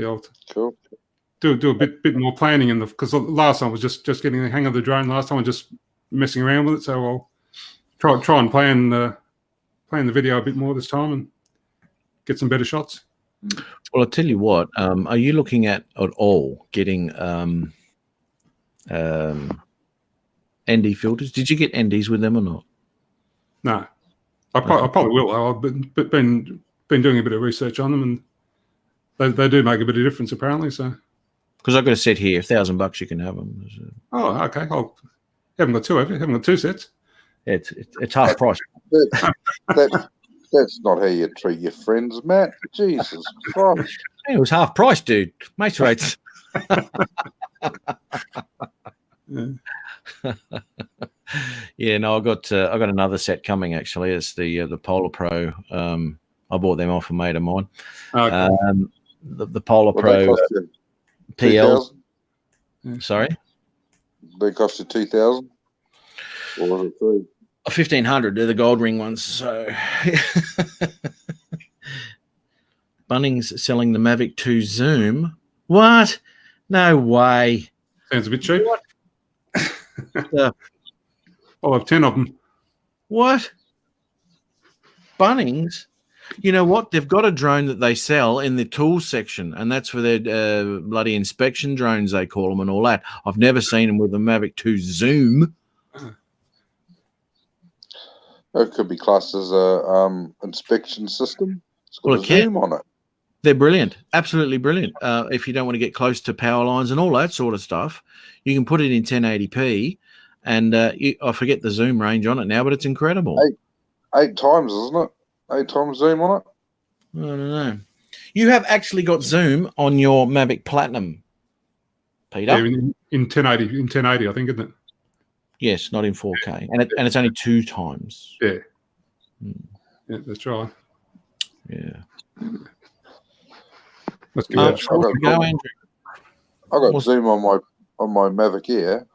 I'll Cool. do a bit more planning because the last time I was just getting the hang of the drone. Last time I was just messing around with it, so I'll try and plan the video a bit more this time and get some better shots. Well, I'll tell you what. Are you looking at all getting ND filters? Did you get NDs with them or not? No, I probably will. I've been doing a bit of research on them, and they do make a bit of difference apparently. So, Because I've got a set here. $1,000 you can have them. oh, okay. Haven't got two, have you? Haven't got two sets? It's half price. That's not how you treat your friends, Matt. Jesus Christ. Hey, it was half price, dude. Mates rates. Yeah, no, I got another set coming actually. It's the Polar Pro. I bought them off a mate of mine. Okay. The Polar What they Pro cost you? PL. 2,000? Sorry, They cost you 2,000, or was it 3? 1,500. They're the gold ring ones. So Bunnings selling the Mavic 2 Zoom. What? No way. Sounds a bit cheap. Uh, I'll have 10 of them. What? Bunnings? You know what? They've got a drone that they sell in the tools section, and that's for their bloody inspection drones, they call them, and all that. I've never seen them with the Mavic 2 Zoom. It could be classed as a inspection system. It's got Well, a it can. zoom on it. They're brilliant, absolutely brilliant. If you don't want to get close to power lines and all that sort of stuff, you can put it in 1080p, and I forget the zoom range on it now, but it's incredible. 8 times, isn't it? 8 times zoom on it. I don't know. You have actually got zoom on your Mavic Platinum, Peter. Yeah, in 1080, I think, isn't it? Yes, not in 4K, and it's only 2 times. Yeah. Yeah, that's right. Yeah. Let's give that a shot. Off you go, Andrew. I got Well- zoom on my Mavic Air.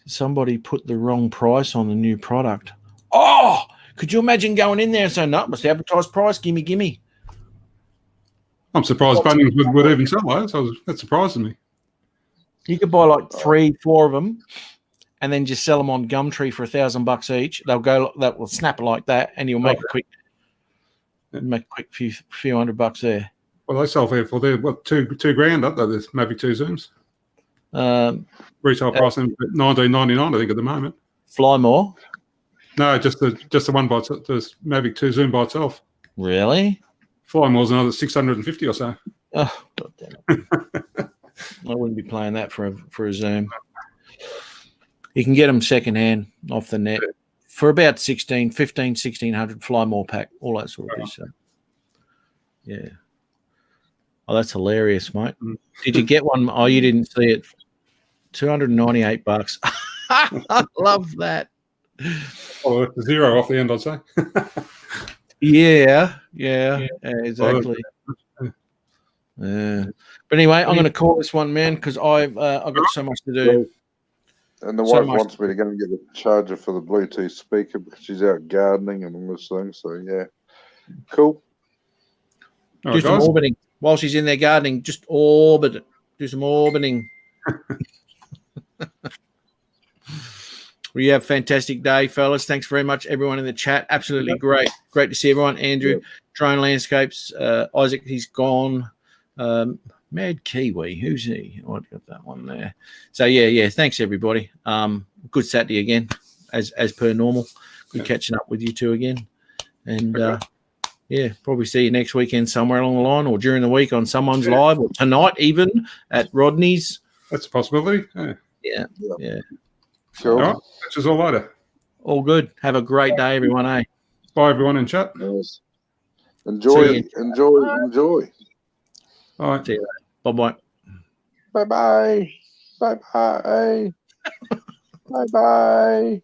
Somebody put the wrong price on the new product. Oh, could you imagine going in there and saying, no, it's the advertised price, gimme. I'm surprised Bunnings would even sell those. That surprises me. You could buy like 3-4 of them and then just sell them on Gumtree for $1,000 each. That will snap like that, and you'll make a quick few $100 there. Well, they sell for they're what $2,000, aren't they? There's maybe 2 Zooms. Retail price in $19.99, I think, at the moment. Fly more? No, just the one by itself, the Mavic 2 Zoom by itself. Really? Flying More's another 650 or so. Oh, God damn it. I wouldn't be playing that for a Zoom. You can get them secondhand off the net for about $1,600 Fly More pack, all that sort of stuff. Yeah. Oh, that's hilarious, mate. Did you get one? Oh, you didn't see it. $298. I love that. Oh, it's a 0 off the end, I'd say. Yeah, exactly. Yeah. But anyway, I'm going to call this one, man, because I've got so much to do. And the So wife much- wants me to go and get the charger for the Bluetooth speaker because she's out gardening and all this thing. So, yeah. Cool. All Do right, some guys. orbiting. While she's in there gardening, just orbit it. Do some orbiting. Well, you have a fantastic day, fellas. Thanks very much, everyone in the chat. Absolutely great. Great to see everyone. Andrew, Drone Landscapes, Isaac, he's gone. Mad Kiwi, who's he? Oh, I've got that one there. So, yeah. Thanks, everybody. Good Saturday again, as per normal. Good catching up with you two again. And Okay. yeah, probably see you next weekend somewhere along the line, or during the week on someone's live, or tonight even at Rodney's. That's a possibility. Yeah. Yeah, yeah. Cool. All right. Catch us all later. All good. Have a great day, everyone. Eh? Bye, everyone in chat. Nice. Enjoy, See enjoy. All right. See you later. Bye bye. Bye bye. Bye bye. Bye bye.